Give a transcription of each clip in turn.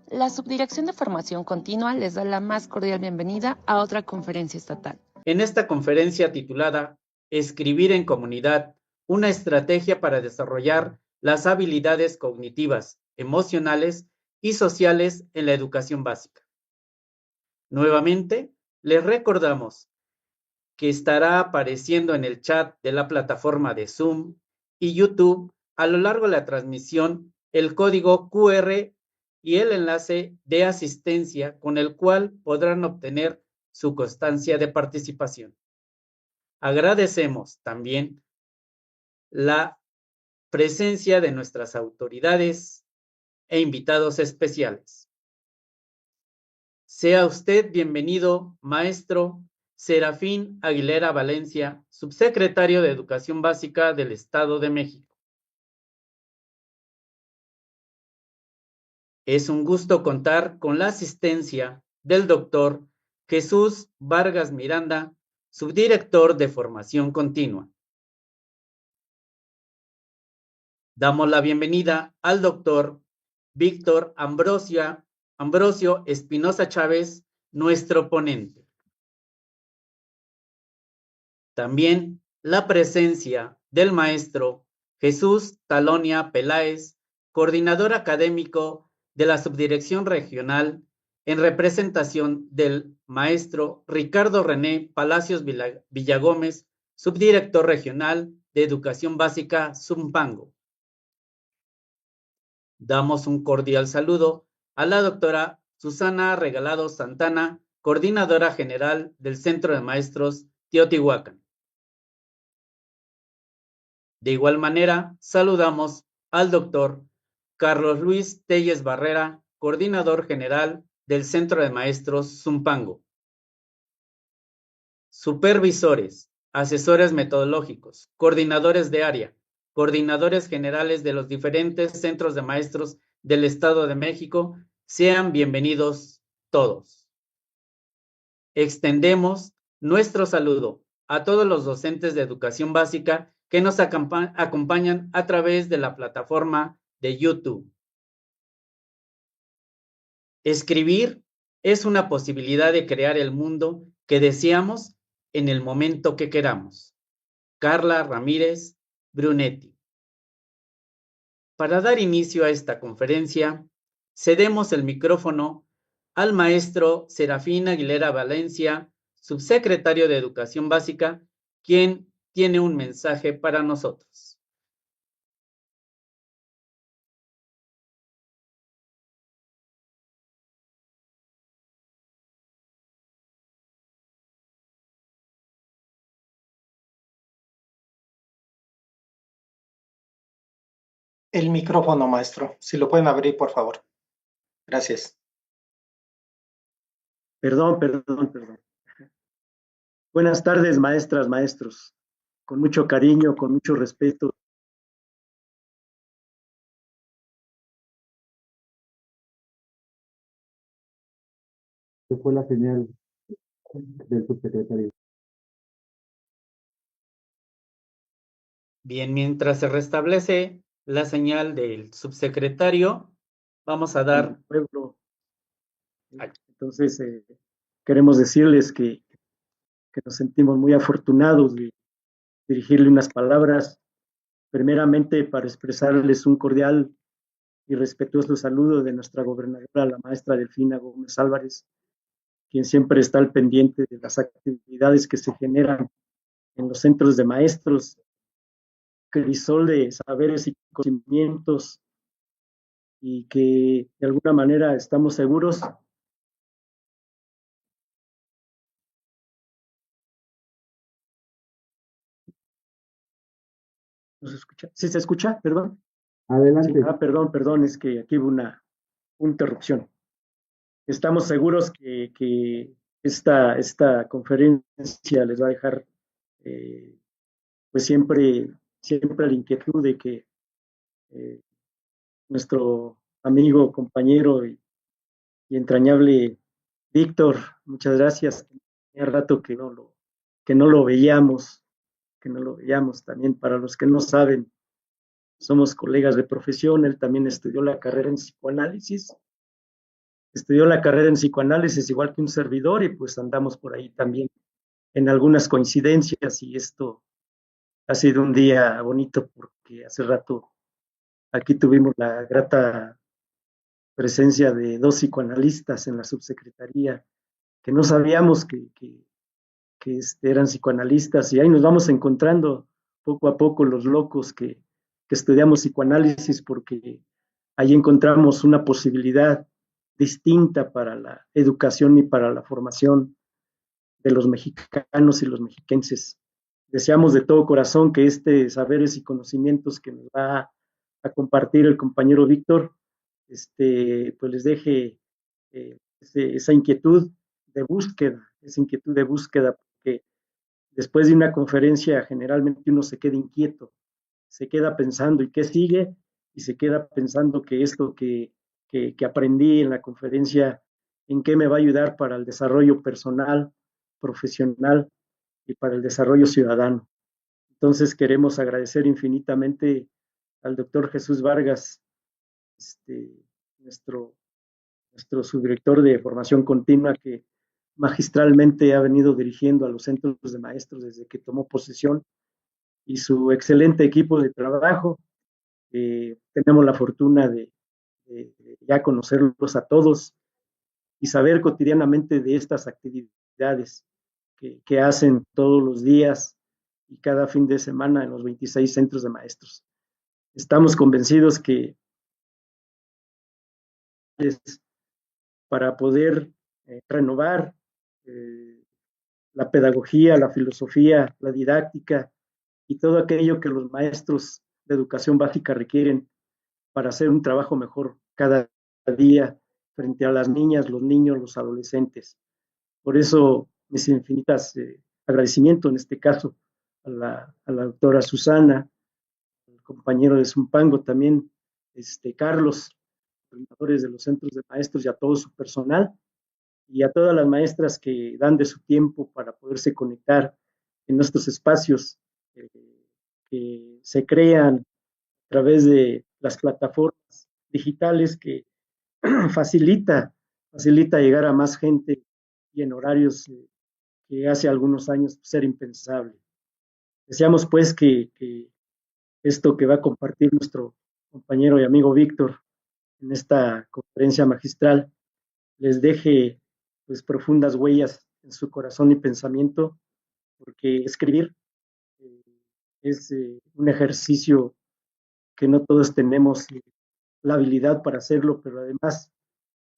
la Subdirección de Formación Continua les da la más cordial bienvenida a otra conferencia estatal. En esta conferencia titulada Escribir en comunidad, una estrategia para desarrollar las habilidades cognitivas, emocionales y sociales en la educación básica. Nuevamente, les recordamos que estará apareciendo en el chat de la plataforma de Zoom y YouTube a lo largo de la transmisión el código QR y el enlace de asistencia con el cual podrán obtener su constancia de participación. Agradecemos también la presencia de nuestras autoridades e invitados especiales. Sea usted bienvenido, maestro Serafín Aguilera Valencia, subsecretario de Educación Básica del Estado de México. Es un gusto contar con la asistencia del doctor Jesús Vargas Miranda, subdirector de Formación Continua. Damos la bienvenida al doctor Víctor Ambrosio Espinosa Chávez, nuestro ponente. También la presencia del maestro Jesús Talonia Peláez, coordinador académico de la Subdirección Regional, en representación del maestro Ricardo René Palacios Villagómez, subdirector regional de Educación Básica Zumpango. Damos un cordial saludo a la doctora Susana Regalado Santana, coordinadora general del Centro de Maestros Teotihuacán. De igual manera, saludamos al doctor Carlos Luis Telles Barrera, coordinador general del Centro de Maestros Zumpango. Supervisores, asesores metodológicos, coordinadores de área, coordinadores generales de los diferentes centros de maestros del Estado de México, sean bienvenidos todos. Extendemos nuestro saludo a todos los docentes de educación básica que nos acompañan a través de la plataforma de YouTube. Escribir es una posibilidad de crear el mundo que deseamos en el momento que queramos. Carla Ramírez Brunetti. Para dar inicio a esta conferencia, cedemos el micrófono al maestro Serafín Aguilera Valencia, subsecretario de Educación Básica, quien tiene un mensaje para nosotros. El micrófono, maestro. Si lo pueden abrir, por favor. Gracias. Perdón. Buenas tardes, maestras, maestros. Con mucho cariño, con mucho respeto. ¿Qué fue la señal del subsecretario? Bien, mientras se restablece la señal del subsecretario, vamos a dar... Pueblo. Entonces, queremos decirles que nos sentimos muy afortunados de dirigirle unas palabras, primeramente para expresarles un cordial y respetuoso saludo de nuestra gobernadora, la maestra Delfina Gómez Álvarez, quien siempre está al pendiente de las actividades que se generan en los centros de maestros, crisol de saberes y conocimientos, y que de alguna manera estamos seguros ¿Nos escucha? ¿Sí se escucha? Perdón. Adelante. Sí, perdón, es que aquí hubo una interrupción. Estamos seguros que esta conferencia les va a dejar pues siempre la inquietud de que nuestro amigo, compañero y entrañable Víctor, muchas gracias. Tenía rato que no lo veíamos, también. Para los que no saben, somos colegas de profesión. Él también estudió la carrera en psicoanálisis estudió la carrera en psicoanálisis igual que un servidor y pues andamos por ahí también en algunas coincidencias y esto ha sido un día bonito porque hace rato aquí tuvimos la grata presencia de dos psicoanalistas en la subsecretaría que no sabíamos que eran psicoanalistas y ahí nos vamos encontrando poco a poco los locos que estudiamos psicoanálisis porque ahí encontramos una posibilidad distinta para la educación y para la formación de los mexicanos y los mexiquenses. Deseamos de todo corazón que saberes y conocimientos que nos va a compartir el compañero Víctor, pues les deje esa inquietud de búsqueda, porque después de una conferencia generalmente uno se queda inquieto, se queda pensando y qué sigue, y se queda pensando que esto que aprendí en la conferencia, en qué me va a ayudar para el desarrollo personal, profesional y para el desarrollo ciudadano. Entonces queremos agradecer infinitamente al doctor Jesús Vargas, nuestro, nuestro subdirector de formación continua, que magistralmente ha venido dirigiendo a los centros de maestros desde que tomó posesión, y su excelente equipo de trabajo. Tenemos la fortuna de ya conocerlos a todos y saber cotidianamente de estas actividades que hacen todos los días y cada fin de semana en los 26 centros de maestros. Estamos convencidos que para poder renovar la pedagogía, la filosofía, la didáctica y todo aquello que los maestros de educación básica requieren para hacer un trabajo mejor cada día frente a las niñas, los niños, los adolescentes. Por eso, mis infinitas agradecimientos en este caso a la doctora Susana, al compañero de Zumpango también, Carlos, coordinadores de los centros de maestros y a todo su personal, y a todas las maestras que dan de su tiempo para poderse conectar en nuestros espacios que se crean a través de las plataformas digitales que facilita llegar a más gente y en horarios que hace algunos años era impensable. Deseamos pues que esto que va a compartir nuestro compañero y amigo Víctor en esta conferencia magistral les deje pues profundas huellas en su corazón y pensamiento, porque escribir eh, es un ejercicio que no todos tenemos la habilidad para hacerlo, pero además,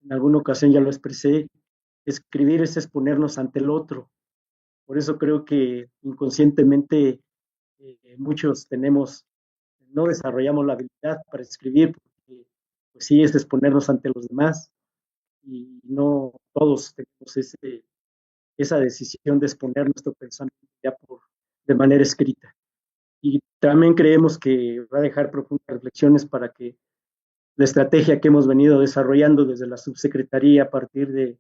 en alguna ocasión ya lo expresé, escribir es exponernos ante el otro. Por eso creo que inconscientemente muchos no desarrollamos la habilidad para escribir, porque pues sí es exponernos ante los demás y no todos tenemos esa decisión de exponer nuestro pensamiento ya de manera escrita. Y también creemos que va a dejar profundas reflexiones para que la estrategia que hemos venido desarrollando desde la subsecretaría a partir del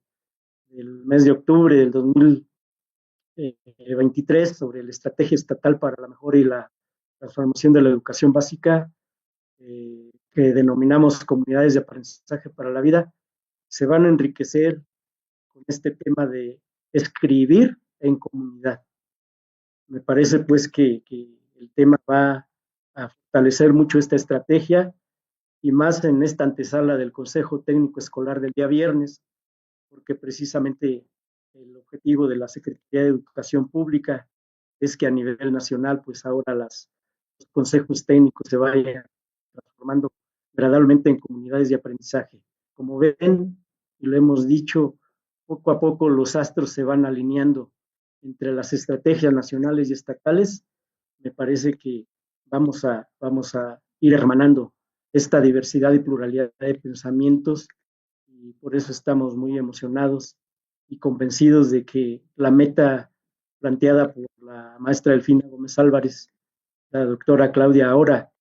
mes de octubre del 2023 sobre la estrategia estatal para la mejora y la transformación de la educación básica, que denominamos comunidades de aprendizaje para la vida, se van a enriquecer con este tema de escribir en comunidad. Me parece pues que el tema va a fortalecer mucho esta estrategia y más en esta antesala del Consejo Técnico Escolar del día viernes, porque precisamente el objetivo de la Secretaría de Educación Pública es que a nivel nacional, pues ahora los consejos técnicos se vayan transformando gradualmente en comunidades de aprendizaje. Como ven, y lo hemos dicho, poco a poco los astros se van alineando entre las estrategias nacionales y estatales. Me parece que vamos a ir hermanando esta diversidad y pluralidad de pensamientos y por eso estamos muy emocionados y convencidos de que la meta planteada por la maestra Delfina Gómez Álvarez, la doctora Claudia Ahora,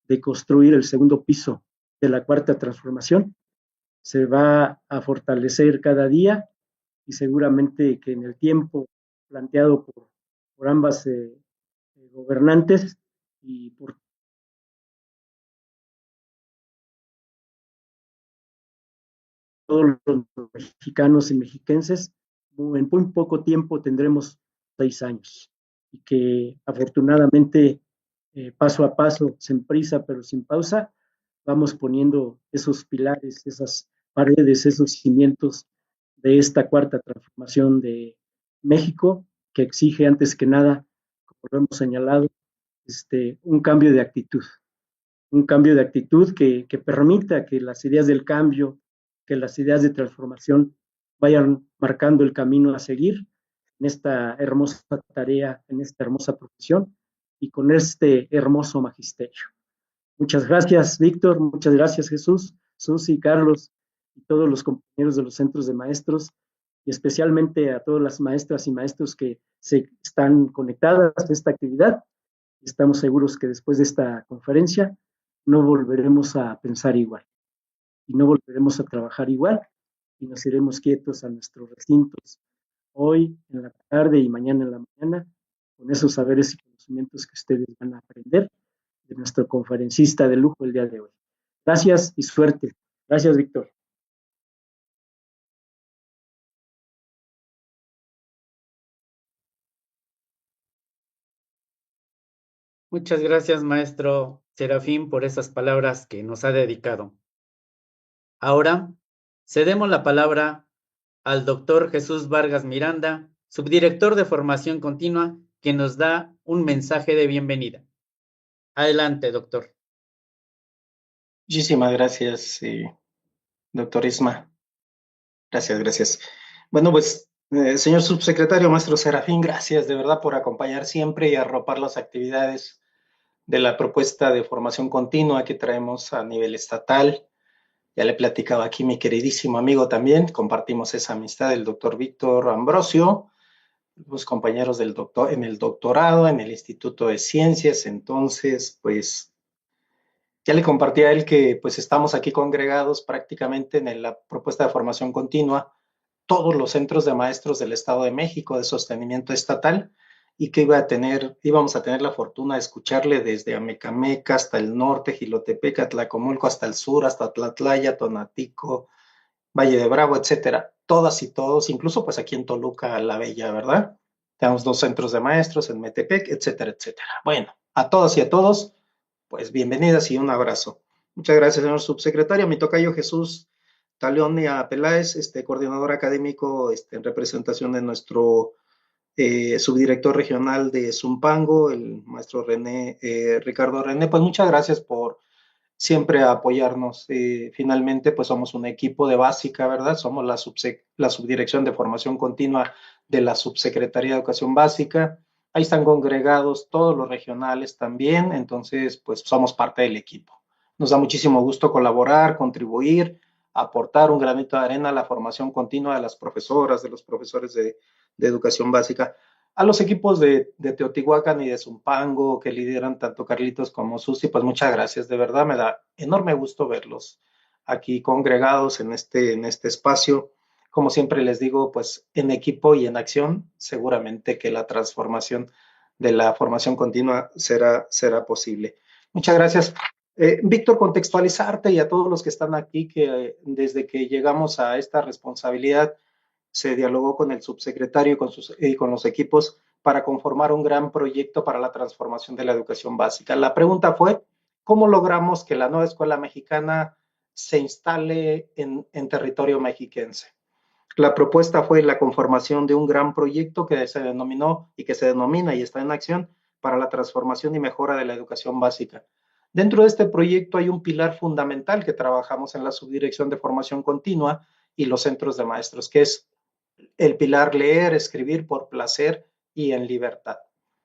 de construir el segundo piso de la cuarta transformación, se va a fortalecer cada día y seguramente que en el tiempo planteado por ambas gobernantes y por todos los mexicanos y mexiquenses, en muy poco tiempo tendremos 6 años y que afortunadamente paso a paso, sin prisa pero sin pausa, vamos poniendo esos pilares, esas paredes, esos cimientos de esta cuarta transformación de México, que exige antes que nada, como lo hemos señalado, un cambio de actitud que permita que las ideas del cambio, que las ideas de transformación vayan marcando el camino a seguir en esta hermosa tarea, en esta hermosa profesión y con este hermoso magisterio. Muchas gracias, Víctor, muchas gracias, Jesús, Susi, Carlos y todos los compañeros de los centros de maestros y especialmente a todas las maestras y maestros que se están conectadas a esta actividad. Estamos seguros que después de esta conferencia no volveremos a pensar igual y no volveremos a trabajar igual y nos iremos quietos a nuestros recintos hoy en la tarde y mañana en la mañana con esos saberes y conocimientos que ustedes van a aprender de nuestro conferencista de lujo el día de hoy. Gracias y suerte. Gracias, Víctor. Muchas gracias, maestro Serafín, por esas palabras que nos ha dedicado. Ahora, cedemos la palabra al doctor Jesús Vargas Miranda, subdirector de Formación Continua, que nos da un mensaje de bienvenida. Adelante, doctor. Muchísimas gracias, doctor Isma. Gracias. Bueno, pues, señor subsecretario, maestro Serafín, gracias de verdad por acompañar siempre y arropar las actividades de la propuesta de formación continua que traemos a nivel estatal. Ya le platicaba aquí mi queridísimo amigo también, compartimos esa amistad, el doctor Víctor Ambrosio, los compañeros del doctor, en el doctorado, en el Instituto de Ciencias. Entonces, pues, ya le compartí a él que pues estamos aquí congregados prácticamente en la propuesta de formación continua, todos los centros de maestros del Estado de México de sostenimiento estatal, y que íbamos a tener la fortuna de escucharle desde Amecameca hasta el norte, Jilotepec, Atlacomulco, hasta el sur, hasta Tlatlaya, Tonatico, Valle de Bravo, etcétera. Todas y todos, incluso pues aquí en Toluca, La Bella, ¿verdad? Tenemos 2 centros de maestros en Metepec, etcétera, etcétera. Bueno, a todas y a todos, pues bienvenidas y un abrazo. Muchas gracias, señor subsecretario. Mi tocayo Jesús Taleonia Peláez, coordinador académico en representación de nuestro subdirector regional de Zumpango, el maestro Ricardo René. Pues muchas gracias por siempre apoyarnos. Finalmente, pues somos un equipo de básica, ¿verdad? Somos la subdirección de formación continua de la Subsecretaría de Educación Básica. Ahí están congregados todos los regionales también, entonces, pues somos parte del equipo. Nos da muchísimo gusto colaborar, contribuir, aportar un granito de arena a la formación continua de las profesoras, de los profesores de educación básica. A los equipos de Teotihuacán y de Zumpango que lideran tanto Carlitos como Susi, pues muchas gracias, de verdad me da enorme gusto verlos aquí congregados en este espacio. Como siempre les digo, pues en equipo y en acción, seguramente que la transformación de la formación continua será posible. Muchas gracias. Víctor, contextualizarte y a todos los que están aquí, que desde que llegamos a esta responsabilidad, se dialogó con el subsecretario y con los equipos para conformar un gran proyecto para la transformación de la educación básica. La pregunta fue, ¿cómo logramos que la nueva escuela mexicana se instale en territorio mexiquense? La propuesta fue la conformación de un gran proyecto que se denominó y que se denomina y está en acción para la transformación y mejora de la educación básica. Dentro de este proyecto hay un pilar fundamental que trabajamos en la Subdirección de Formación Continua y los centros de maestros, que es el pilar leer, escribir por placer y en libertad.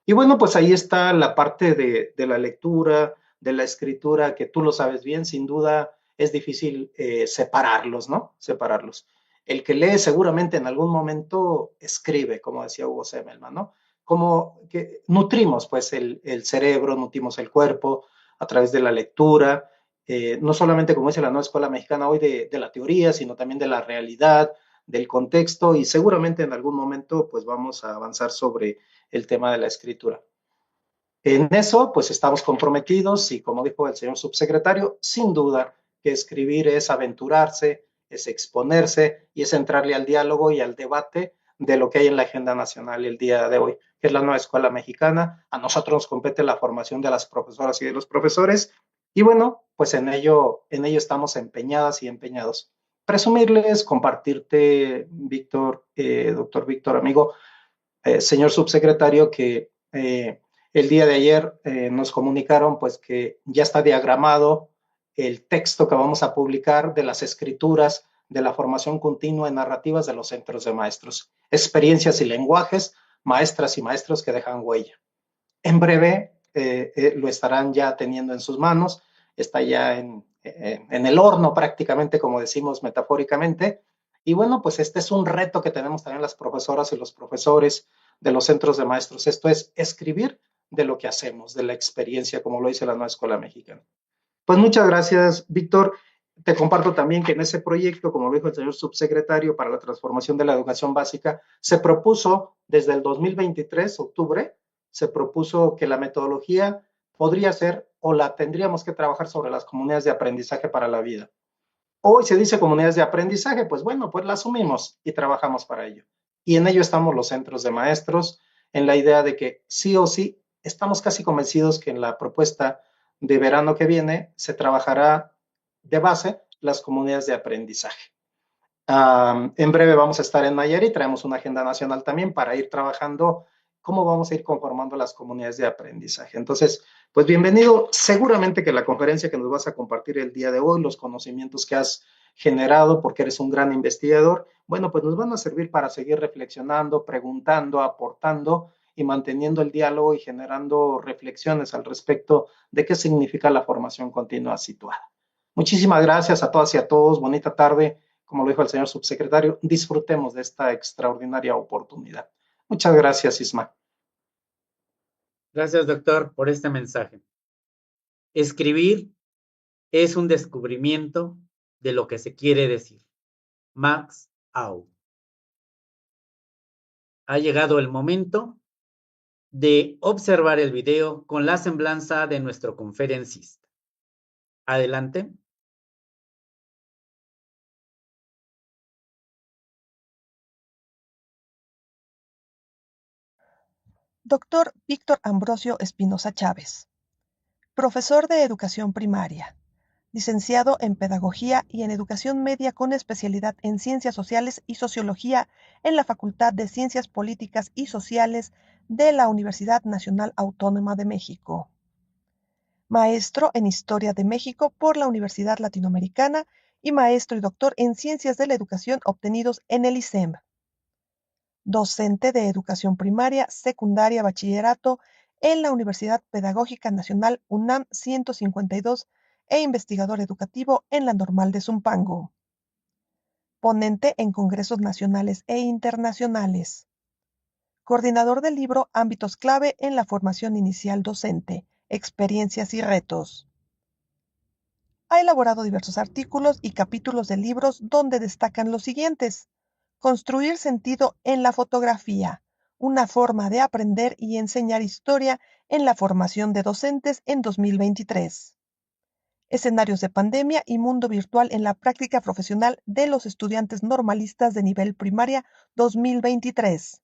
Y bueno, pues ahí está la parte de la lectura, de la escritura, que tú lo sabes bien, sin duda es difícil separarlos, ¿no? Separarlos. El que lee seguramente en algún momento escribe, como decía Hugo Semelman, ¿no? Como que nutrimos pues el cerebro, nutrimos el cuerpo a través de la lectura, no solamente como dice la nueva escuela mexicana hoy de la teoría, sino también de la realidad, del contexto, y seguramente en algún momento pues vamos a avanzar sobre el tema de la escritura. En eso pues estamos comprometidos y como dijo el señor subsecretario, sin duda que escribir es aventurarse, es exponerse y es entrarle al diálogo y al debate de lo que hay en la agenda nacional el día de hoy, que es la nueva escuela mexicana. A nosotros nos compete la formación de las profesoras y de los profesores, y bueno, pues en ello estamos empeñadas y empeñados. Presumirles, compartirte, Víctor, doctor Víctor, amigo, señor subsecretario, que el día de ayer nos comunicaron pues que ya está diagramado el texto que vamos a publicar de las escrituras de la formación continua en narrativas de los centros de maestros, experiencias y lenguajes, maestras y maestros que dejan huella. En breve lo estarán ya teniendo en sus manos, está ya en el horno prácticamente, como decimos metafóricamente. Y bueno, pues este es un reto que tenemos también las profesoras y los profesores de los centros de maestros. Esto es escribir de lo que hacemos, de la experiencia, como lo dice la nueva escuela mexicana. Pues muchas gracias, Víctor. Te comparto también que en ese proyecto, como lo dijo el señor subsecretario para la transformación de la educación básica, se propuso desde el 2023, octubre, se propuso que la metodología podría ser o la tendríamos que trabajar sobre las comunidades de aprendizaje para la vida. Hoy se dice comunidades de aprendizaje, pues bueno, pues la asumimos y trabajamos para ello. Y en ello estamos los centros de maestros, en la idea de que sí o sí, estamos casi convencidos que en la propuesta de verano que viene se trabajará de base las comunidades de aprendizaje. En breve vamos a estar en Nayarit, traemos una agenda nacional también para ir trabajando cómo vamos a ir conformando las comunidades de aprendizaje. Entonces, pues bienvenido. Seguramente que la conferencia que nos vas a compartir el día de hoy, los conocimientos que has generado, porque eres un gran investigador, bueno, pues nos van a servir para seguir reflexionando, preguntando, aportando y manteniendo el diálogo y generando reflexiones al respecto de qué significa la formación continua situada. Muchísimas gracias a todas y a todos. Bonita tarde. Como lo dijo el señor subsecretario, disfrutemos de esta extraordinaria oportunidad. Muchas gracias, Isma. Gracias, doctor, por este mensaje. Escribir es un descubrimiento de lo que se quiere decir. Max Au. Ha llegado el momento de observar el video con la semblanza de nuestro conferencista. Adelante. Dr. Víctor Ambrosio Espinosa Chávez, profesor de educación primaria, licenciado en Pedagogía y en Educación Media con especialidad en Ciencias Sociales y Sociología en la Facultad de Ciencias Políticas y Sociales de la Universidad Nacional Autónoma de México. Maestro en Historia de México por la Universidad Latinoamericana y maestro y doctor en Ciencias de la Educación obtenidos en el ICEM. Docente de Educación Primaria, Secundaria, Bachillerato en la Universidad Pedagógica Nacional UNAM 152 e investigador educativo en la Normal de Zumpango. Ponente en congresos nacionales e internacionales. Coordinador del libro Ámbitos clave en la formación inicial docente, experiencias y retos. Ha elaborado diversos artículos y capítulos de libros donde destacan los siguientes: Construir sentido en la fotografía, una forma de aprender y enseñar historia en la formación de docentes en 2023. Escenarios de pandemia y mundo virtual en la práctica profesional de los estudiantes normalistas de nivel primaria 2023.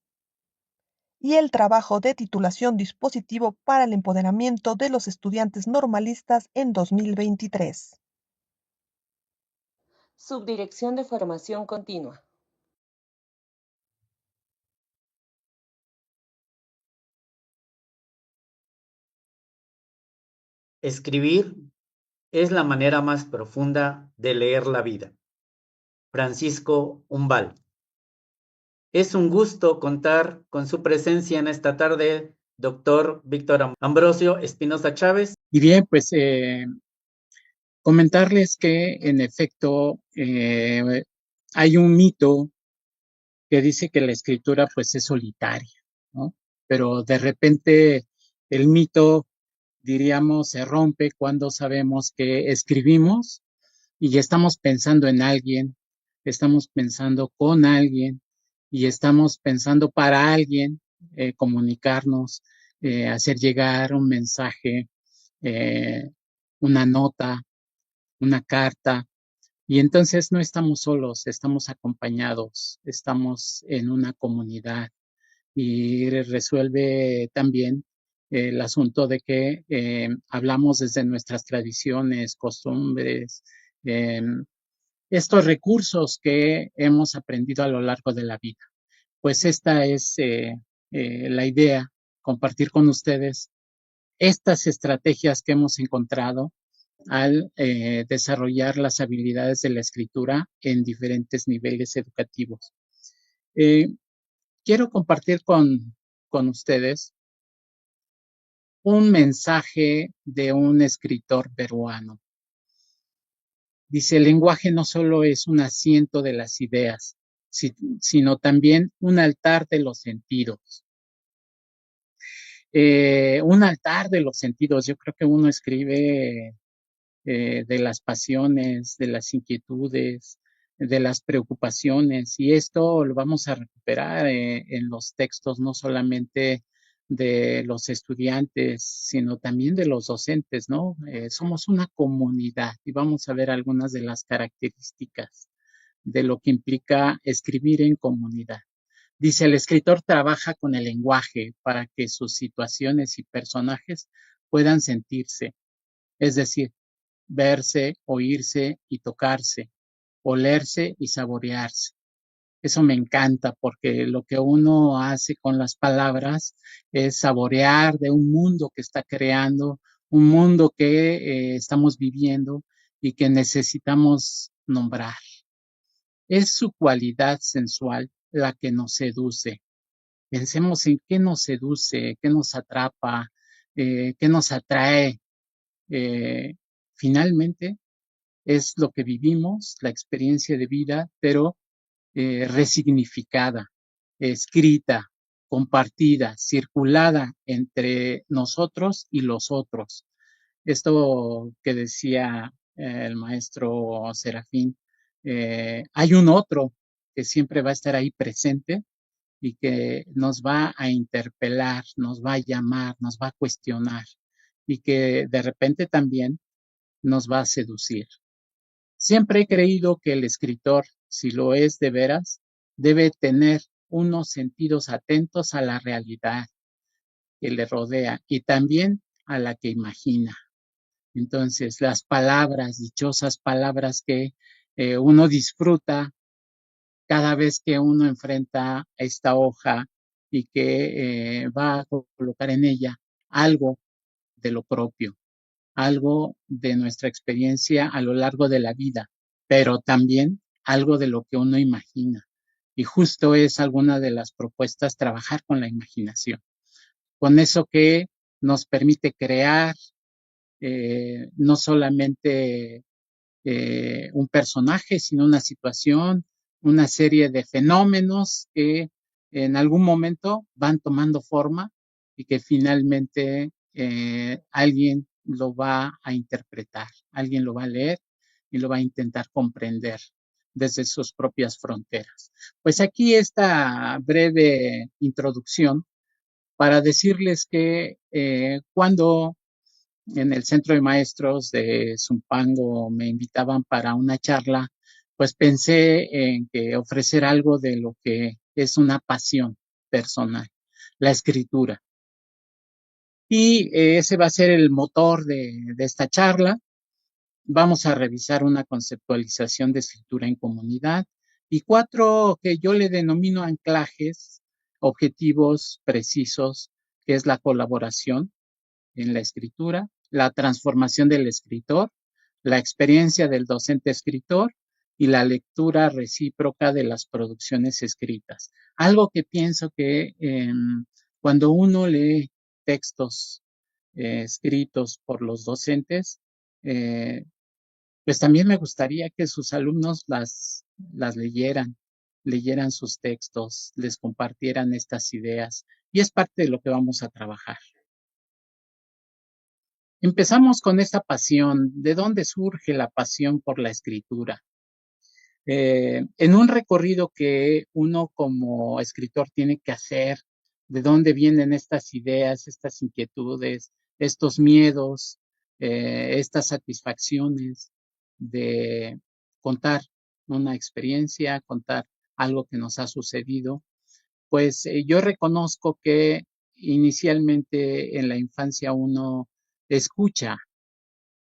Y el trabajo de titulación dispositivo para el empoderamiento de los estudiantes normalistas en 2023. Subdirección de Formación Continua. Escribir es la manera más profunda de leer la vida. Francisco Umbal. Es un gusto contar con su presencia en esta tarde, doctor Víctor Ambrosio Espinosa Chávez. Y bien, pues comentarles que en efecto hay un mito que dice que la escritura pues es solitaria, ¿no? Pero de repente el mito, diríamos, se rompe cuando sabemos que escribimos y estamos pensando en alguien, estamos pensando con alguien y estamos pensando para alguien, comunicarnos, hacer llegar un mensaje, una nota, una carta, Y entonces no estamos solos, estamos acompañados, estamos en una comunidad y resuelve también el asunto de que hablamos desde nuestras tradiciones, costumbres, eh, estos recursos que hemos aprendido a lo largo de la vida. Pues esta es la idea, compartir con ustedes estas estrategias que hemos encontrado al desarrollar las habilidades de la escritura en diferentes niveles educativos. Quiero compartir con ustedes un mensaje de un escritor peruano. Dice, el lenguaje no solo es un asiento de las ideas, sino también un altar de los sentidos. Un altar de los sentidos. Yo creo que uno escribe de las pasiones, de las inquietudes, de las preocupaciones, y esto lo vamos a recuperar en los textos, no solamente de los estudiantes, sino también de los docentes, ¿no? Somos una comunidad y vamos a ver algunas de las características de lo que implica escribir en comunidad. Dice, el escritor trabaja con el lenguaje para que sus situaciones y personajes puedan sentirse, es decir, verse, oírse y tocarse, olerse y saborearse. Eso me encanta porque lo que uno hace con las palabras es saborear de un mundo que está creando, un mundo que estamos viviendo y que necesitamos nombrar. Es su cualidad sensual la que nos seduce. Pensemos en qué nos seduce, qué nos atrapa, qué nos atrae. Finalmente, es lo que vivimos, la experiencia de vida, pero resignificada, escrita, compartida, circulada entre nosotros y los otros. Esto que decía el maestro Serafín, hay un otro que siempre va a estar ahí presente y que nos va a interpelar, nos va a llamar, nos va a cuestionar y que de repente también nos va a seducir. Siempre he creído que el escritor, si lo es de veras, debe tener unos sentidos atentos a la realidad que le rodea y también a la que imagina. Entonces, las palabras, dichosas palabras que uno disfruta cada vez que uno enfrenta esta hoja y que va a colocar en ella algo de lo propio, algo de nuestra experiencia a lo largo de la vida, pero también algo de lo que uno imagina. Y justo es alguna de las propuestas trabajar con la imaginación, con eso que nos permite crear no solamente un personaje, sino una situación, una serie de fenómenos que en algún momento van tomando forma y que finalmente alguien lo va a interpretar, alguien lo va a leer y lo va a intentar comprender desde sus propias fronteras. Pues aquí esta breve introducción para decirles que cuando en el centro de maestros de Zumpango me invitaban para una charla, pues pensé en que ofrecer algo de lo que es una pasión personal, la escritura. Y ese va a ser el motor de esta charla. Vamos a revisar una conceptualización de escritura en comunidad y 4 que yo le denomino anclajes, objetivos precisos, que es la colaboración en la escritura, la transformación del escritor, la experiencia del docente escritor y la lectura recíproca de las producciones escritas. Algo que pienso que cuando uno lee textos escritos por los docentes, pues también me gustaría que sus alumnos las leyeran sus textos, les compartieran estas ideas y es parte de lo que vamos a trabajar. Empezamos con esta pasión. ¿De dónde surge la pasión por la escritura? En un recorrido que uno como escritor tiene que hacer, de dónde vienen estas ideas, estas inquietudes, estos miedos, estas satisfacciones de contar una experiencia, contar algo que nos ha sucedido. Pues yo reconozco que inicialmente en la infancia uno escucha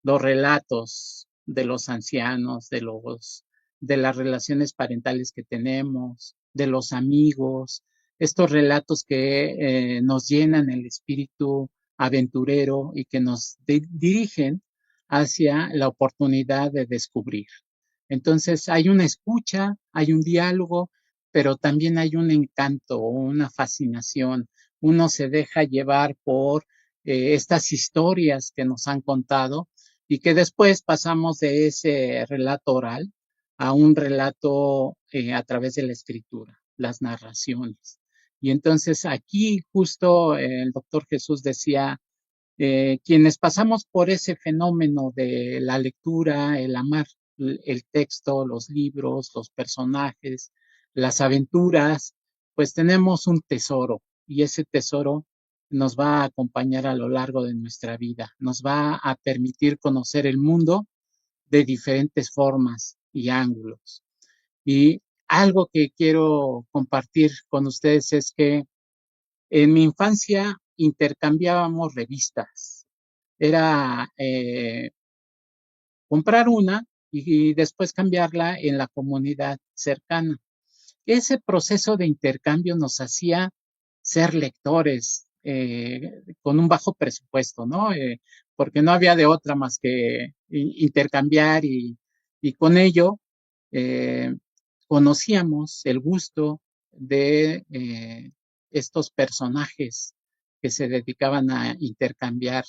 los relatos de los ancianos, de las relaciones parentales que tenemos, de los amigos, estos relatos que nos llenan el espíritu aventurero y que nos dirigen hacia la oportunidad de descubrir. Entonces hay una escucha, hay un diálogo, pero también hay un encanto, una fascinación. Uno se deja llevar por estas historias que nos han contado y que después pasamos de ese relato oral a un relato a través de la escritura, las narraciones. Y entonces aquí justo el doctor Jesús decía, quienes pasamos por ese fenómeno de la lectura, el amar el texto, los libros, los personajes, las aventuras, pues tenemos un tesoro y ese tesoro nos va a acompañar a lo largo de nuestra vida, nos va a permitir conocer el mundo de diferentes formas y ángulos. Y algo que quiero compartir con ustedes es que en mi infancia intercambiábamos revistas. Era comprar una y después cambiarla en la comunidad cercana. Ese proceso de intercambio nos hacía ser lectores con un bajo presupuesto, ¿no? Porque no había de otra más que intercambiar y con ello eh, conocíamos el gusto de estos personajes que se dedicaban a intercambiar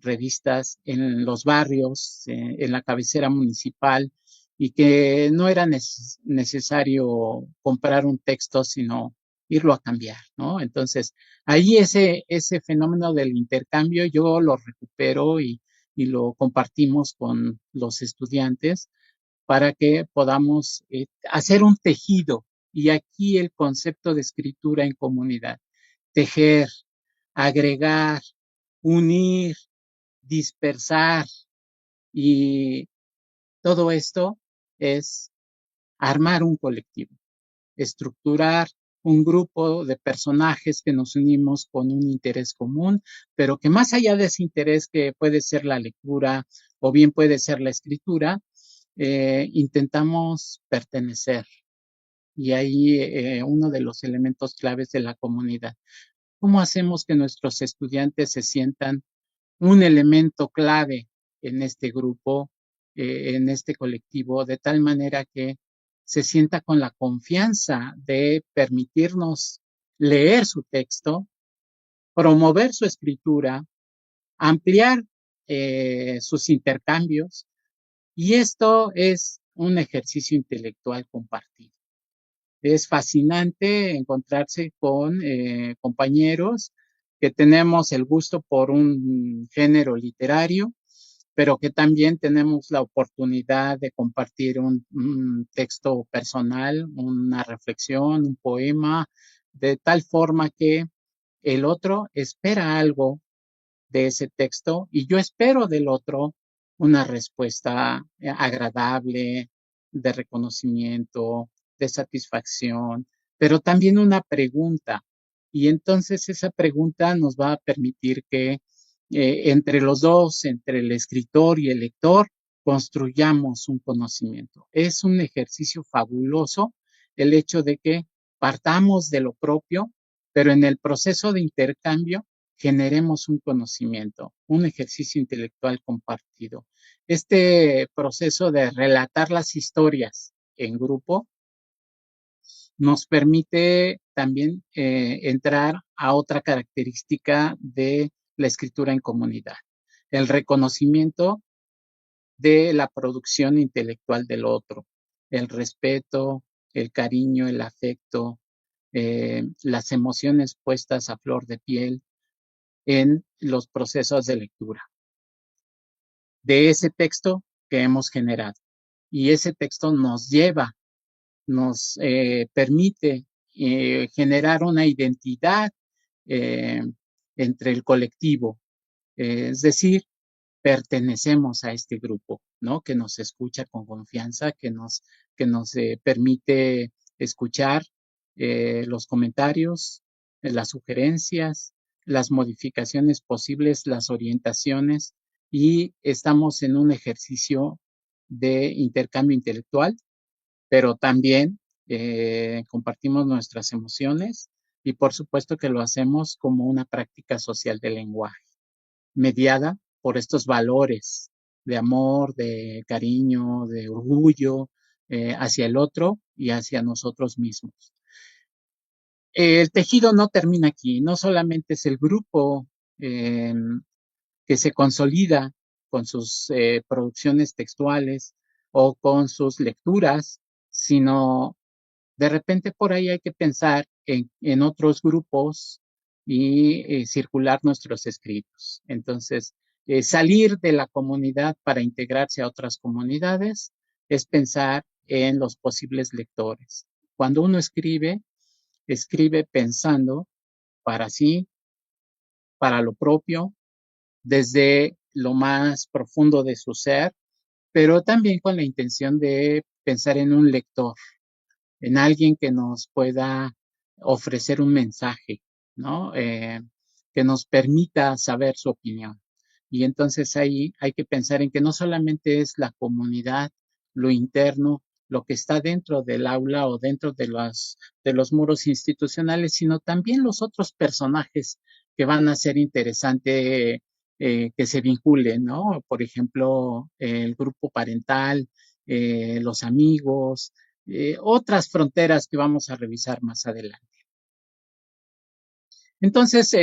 revistas en los barrios, en la cabecera municipal, y que no era necesario comprar un texto, sino irlo a cambiar, ¿no? Entonces, ahí ese fenómeno del intercambio yo lo recupero y lo compartimos con los estudiantes para que podamos hacer un tejido. Y aquí el concepto de escritura en comunidad, tejer, agregar, unir, dispersar, y todo esto es armar un colectivo, estructurar un grupo de personajes que nos unimos con un interés común, pero que más allá de ese interés que puede ser la lectura o bien puede ser la escritura, intentamos pertenecer. Y ahí uno de los elementos claves de la comunidad. ¿Cómo hacemos que nuestros estudiantes se sientan un elemento clave en este grupo, en este colectivo, de tal manera que se sienta con la confianza de permitirnos leer su texto, promover su escritura, ampliar sus intercambios? Y esto es un ejercicio intelectual compartido. Es fascinante encontrarse con compañeros que tenemos el gusto por un género literario, pero que también tenemos la oportunidad de compartir un texto personal, una reflexión, un poema, de tal forma que el otro espera algo de ese texto y yo espero del otro una respuesta agradable, de reconocimiento, de satisfacción, pero también una pregunta. Y entonces esa pregunta nos va a permitir que entre los dos, entre el escritor y el lector, construyamos un conocimiento. Es un ejercicio fabuloso el hecho de que partamos de lo propio, pero en el proceso de intercambio generemos un conocimiento, un ejercicio intelectual compartido. Este proceso de relatar las historias en grupo nos permite también entrar a otra característica de la escritura en comunidad, el reconocimiento de la producción intelectual del otro, el respeto, el cariño, el afecto, las emociones puestas a flor de piel en los procesos de lectura de ese texto que hemos generado. Y ese texto nos lleva, nos permite generar una identidad entre el colectivo. Es decir, pertenecemos a este grupo, ¿no? Que nos escucha con confianza, que nos permite escuchar los comentarios, las sugerencias, las modificaciones posibles, las orientaciones, y estamos en un ejercicio de intercambio intelectual, pero también compartimos nuestras emociones, y por supuesto que lo hacemos como una práctica social del lenguaje, mediada por estos valores de amor, de cariño, de orgullo hacia el otro y hacia nosotros mismos. El tejido no termina aquí, no solamente es el grupo que se consolida con sus producciones textuales o con sus lecturas, sino de repente por ahí hay que pensar en otros grupos y circular nuestros escritos. Entonces, salir de la comunidad para integrarse a otras comunidades es pensar en los posibles lectores. Cuando uno escribe pensando para sí, para lo propio, desde lo más profundo de su ser, pero también con la intención de pensar en un lector, en alguien que nos pueda ofrecer un mensaje, ¿no? Que nos permita saber su opinión. Y entonces ahí hay que pensar en que no solamente es la comunidad, lo interno, lo que está dentro del aula o dentro de los muros institucionales, sino también los otros personajes que van a ser interesante que se vinculen, ¿no? Por ejemplo, el grupo parental, los amigos, otras fronteras que vamos a revisar más adelante. Entonces,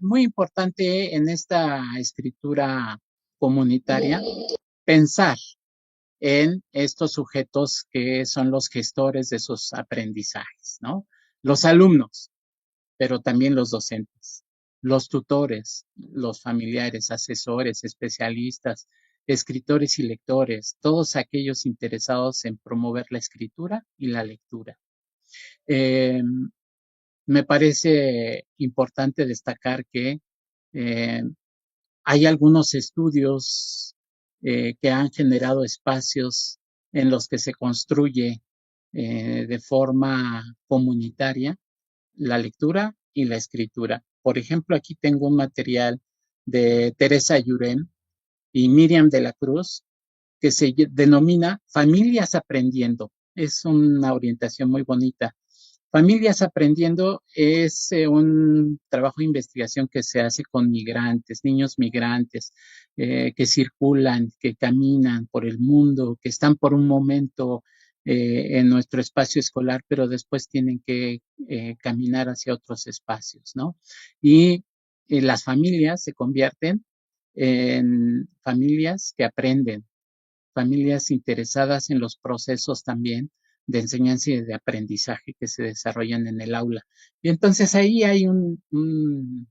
muy importante en esta escritura comunitaria, pensar en estos sujetos que son los gestores de sus aprendizajes, ¿no? Los alumnos, pero también los docentes, los tutores, los familiares, asesores, especialistas, escritores y lectores, todos aquellos interesados en promover la escritura y la lectura. Me parece importante destacar que hay algunos estudios que han generado espacios en los que se construye de forma comunitaria la lectura y la escritura. Por ejemplo, aquí tengo un material de Teresa Yurem y Miriam de la Cruz que se denomina Familias Aprendiendo. Es una orientación muy bonita. Familias Aprendiendo es un trabajo de investigación que se hace con migrantes, niños migrantes, que circulan, que caminan por el mundo, que están por un momento en nuestro espacio escolar, pero después tienen que caminar hacia otros espacios, ¿no? Y las familias se convierten en familias que aprenden, familias interesadas en los procesos también de enseñanza y de aprendizaje que se desarrollan en el aula. Y entonces ahí hay un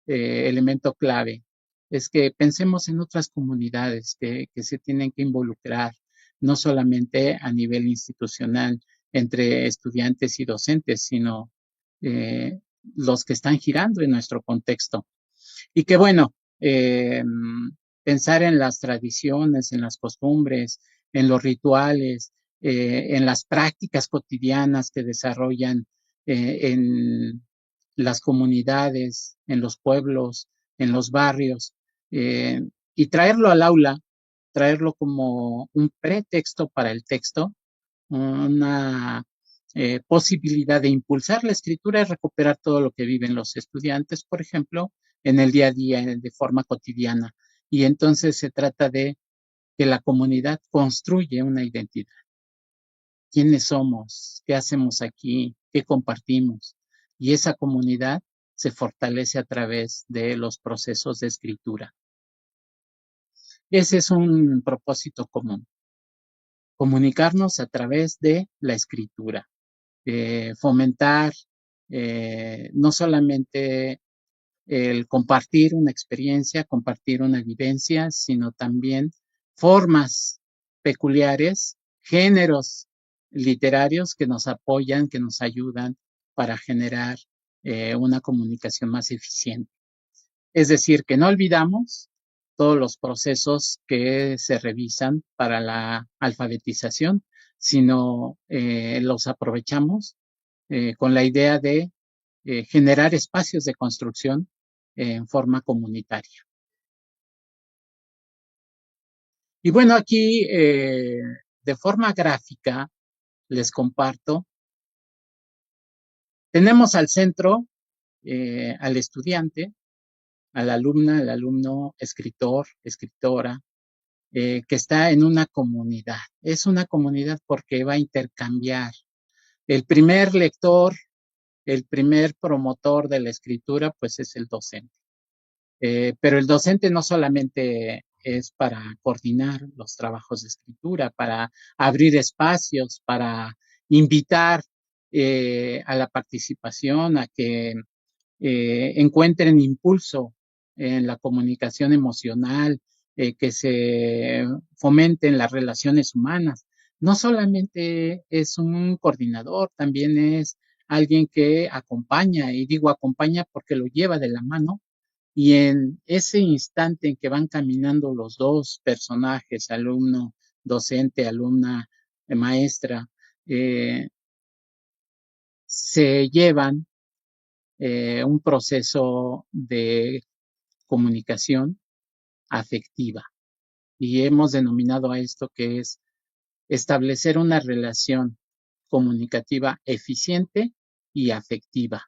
elemento clave, es que pensemos en otras comunidades que se tienen que involucrar, no solamente a nivel institucional entre estudiantes y docentes, sino los que están girando en nuestro contexto. Y que bueno, pensar en las tradiciones, en las costumbres, en los rituales, en las prácticas cotidianas que desarrollan en las comunidades, en los pueblos, en los barrios, y traerlo al aula, traerlo como un pretexto para el texto, una posibilidad de impulsar la escritura y recuperar todo lo que viven los estudiantes, por ejemplo, en el día a día, de forma cotidiana. Y entonces se trata de que la comunidad construye una identidad. ¿Quiénes somos? ¿Qué hacemos aquí? ¿Qué compartimos? Y esa comunidad se fortalece a través de los procesos de escritura. Ese es un propósito común. Comunicarnos a través de la escritura. Fomentar no solamente el compartir una experiencia, compartir una vivencia, sino también formas peculiares, géneros literarios que nos apoyan, que nos ayudan para generar una comunicación más eficiente. Es decir, que no olvidamos todos los procesos que se revisan para la alfabetización, sino los aprovechamos con la idea de generar espacios de construcción en forma comunitaria. Y bueno, aquí de forma gráfica les comparto. Tenemos al centro al estudiante, a la alumna, al alumno, escritor, escritora, que está en una comunidad. Es una comunidad porque va a intercambiar. El primer lector, el primer promotor de la escritura, pues es el docente. Pero el docente no solamente es para coordinar los trabajos de escritura, para abrir espacios, para invitar a la participación, a que encuentren impulso en la comunicación emocional, que se fomenten las relaciones humanas. No solamente es un coordinador, también es alguien que acompaña, y digo acompaña porque lo lleva de la mano, y en ese instante en que van caminando los dos personajes, alumno, docente, alumna, maestra, se llevan un proceso de comunicación afectiva. Y hemos denominado a esto que es establecer una relación comunicativa eficiente y afectiva,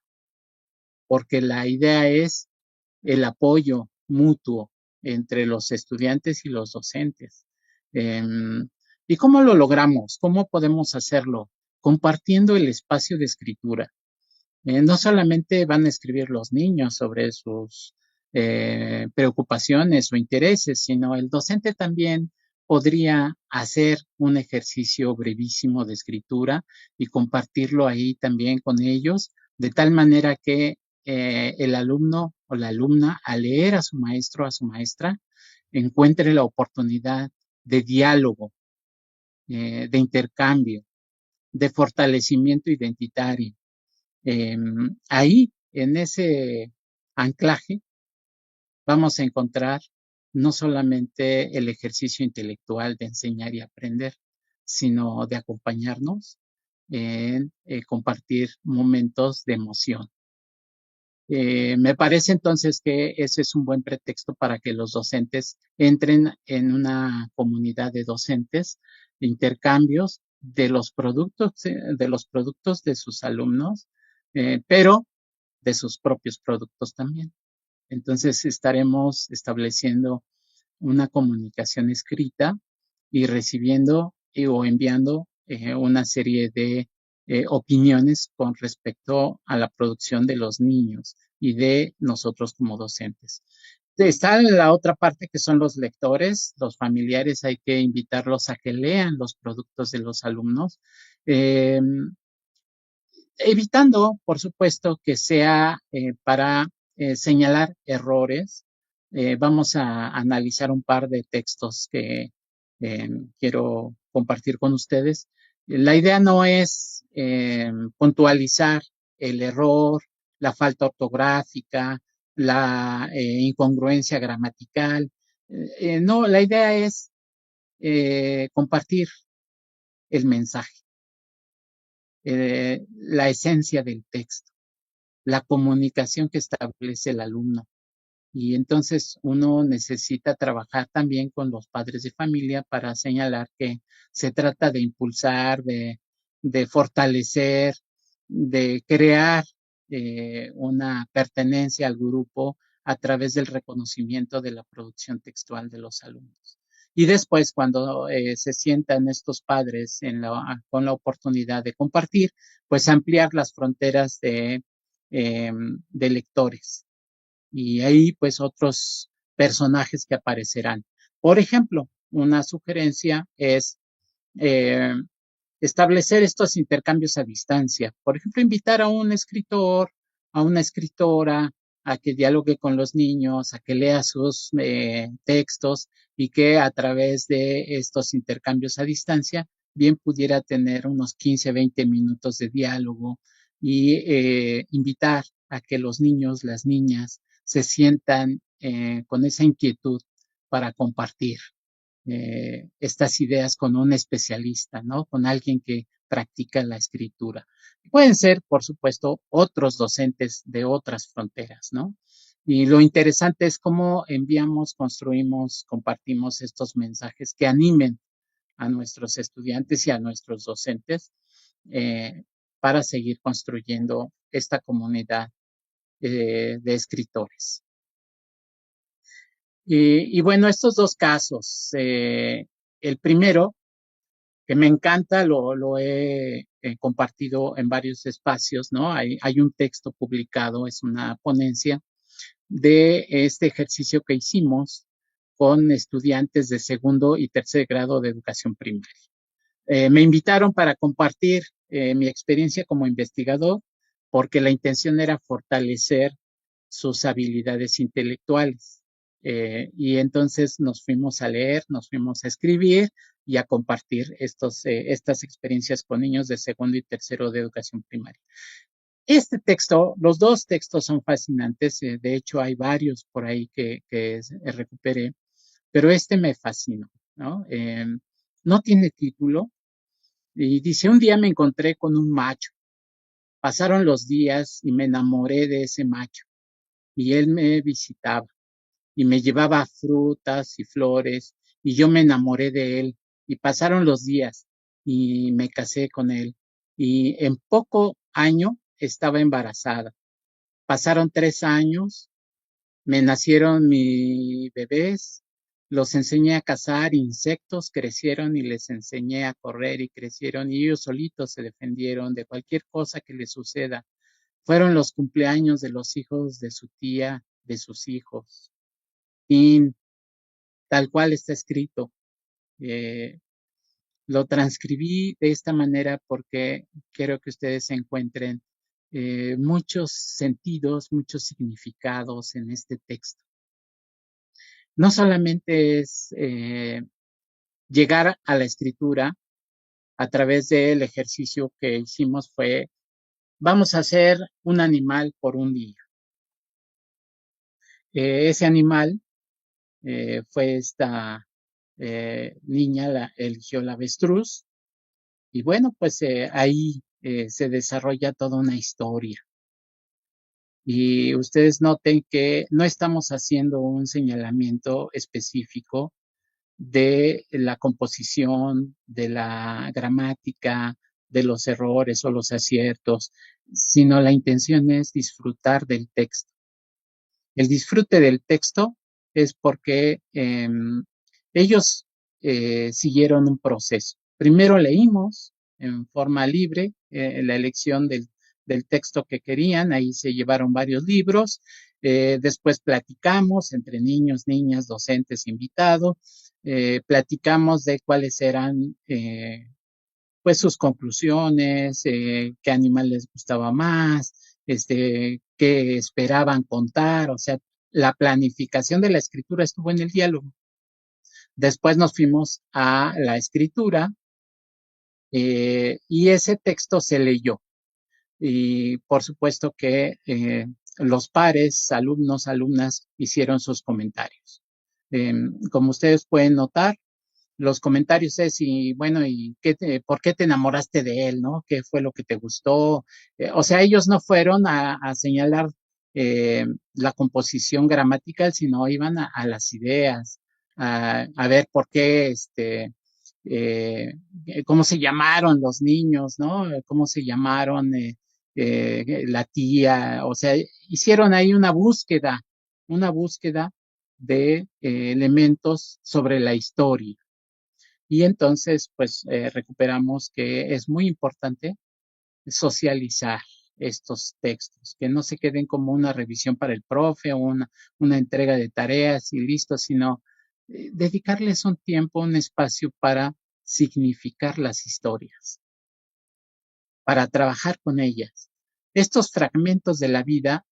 porque la idea es el apoyo mutuo entre los estudiantes y los docentes. ¿Y cómo lo logramos? ¿Cómo podemos hacerlo? Compartiendo el espacio de escritura. No solamente van a escribir los niños sobre sus preocupaciones o intereses, sino el docente también podría hacer un ejercicio brevísimo de escritura y compartirlo ahí también con ellos, de tal manera que el alumno o la alumna, al leer a su maestro o a su maestra, encuentre la oportunidad de diálogo, de intercambio, de fortalecimiento identitario. Ahí, en ese anclaje, vamos a encontrar no solamente el ejercicio intelectual de enseñar y aprender, sino de acompañarnos en compartir momentos de emoción. Me parece entonces que ese es un buen pretexto para que los docentes entren en una comunidad de docentes, de intercambios de los productos de sus alumnos, pero de sus propios productos también. Entonces estaremos estableciendo una comunicación escrita y recibiendo o enviando una serie de opiniones con respecto a la producción de los niños y de nosotros como docentes. Está la otra parte que son los lectores, los familiares, hay que invitarlos a que lean los productos de los alumnos, evitando, por supuesto, que sea para señalar errores. Vamos a analizar un par de textos que quiero compartir con ustedes. La idea no es puntualizar el error, la falta ortográfica, la incongruencia gramatical. No, la idea es compartir el mensaje, la esencia del texto, la comunicación que establece el alumno. Y entonces uno necesita trabajar también con los padres de familia para señalar que se trata de impulsar, de fortalecer, de crear una pertenencia al grupo a través del reconocimiento de la producción textual de los alumnos. Y después, cuando se sientan estos padres con la oportunidad de compartir, pues ampliar las fronteras de lectores. Y ahí pues otros personajes que aparecerán. Por ejemplo, una sugerencia es establecer estos intercambios a distancia. Por ejemplo, invitar a un escritor, a una escritora, a que dialogue con los niños, a que lea sus textos y que a través de estos intercambios a distancia bien pudiera tener unos 15, 20 minutos de diálogo y invitar a que los niños, las niñas, se sientan con esa inquietud para compartir estas ideas con un especialista, ¿no? Con alguien que practica la escritura. Pueden ser, por supuesto, otros docentes de otras fronteras, ¿no? Y lo interesante es cómo enviamos, construimos, compartimos estos mensajes que animen a nuestros estudiantes y a nuestros docentes para seguir construyendo esta comunidad de escritores. Y bueno, estos dos casos, el primero, que me encanta, lo he compartido en varios espacios, ¿no? Hay un texto publicado, es una ponencia de este ejercicio que hicimos con estudiantes de segundo y tercer grado de educación primaria. Me invitaron para compartir mi experiencia como investigador, porque la intención era fortalecer sus habilidades intelectuales. Y entonces nos fuimos a leer, nos fuimos a escribir y a compartir estas experiencias con niños de segundo y tercero de educación primaria. Este texto, los dos textos son fascinantes, de hecho hay varios por ahí que recuperé, pero este me fascinó, ¿no? No tiene título y dice, un día me encontré con un macho, pasaron los días y me enamoré de ese macho y él me visitaba y me llevaba frutas y flores y yo me enamoré de él y pasaron los días y me casé con él y en poco año estaba embarazada. Pasaron 3 años, me nacieron mis bebés, los enseñé a cazar insectos, crecieron y les enseñé a correr y crecieron y ellos solitos se defendieron de cualquier cosa que les suceda. Fueron los cumpleaños de los hijos de su tía, de sus hijos. Y tal cual está escrito. Lo transcribí de esta manera porque quiero que ustedes encuentren muchos sentidos, muchos significados en este texto. No solamente es llegar a la escritura a través del ejercicio que hicimos fue, vamos a hacer un animal por un día. Ese animal fue esta niña, eligió la avestruz y bueno, pues ahí se desarrolla toda una historia. Y ustedes noten que no estamos haciendo un señalamiento específico de la composición, de la gramática, de los errores o los aciertos, sino la intención es disfrutar del texto. El disfrute del texto es porque ellos siguieron un proceso. Primero leímos en forma libre la elección del texto que querían, ahí se llevaron varios libros, después platicamos entre niños, niñas, docentes, invitados, platicamos de cuáles eran pues sus conclusiones, qué animal les gustaba más, qué esperaban contar, o sea, la planificación de la escritura estuvo en el diálogo. Después nos fuimos a la escritura y ese texto se leyó. Y por supuesto que los pares, alumnos, alumnas, hicieron sus comentarios. Como ustedes pueden notar, los comentarios es y bueno, y ¿por qué te enamoraste de él, no? ¿Qué fue lo que te gustó? O sea, ellos no fueron a señalar la composición gramatical, sino iban a las ideas, a ver por qué, cómo se llamaron los niños, ¿no? Cómo se llamaron la tía, o sea, hicieron ahí una búsqueda de elementos sobre la historia. Y entonces, pues, recuperamos que es muy importante socializar estos textos, que no se queden como una revisión para el profe o una entrega de tareas y listo, sino dedicarles un tiempo, un espacio para significar las historias, para trabajar con ellas. Estos fragmentos de la vida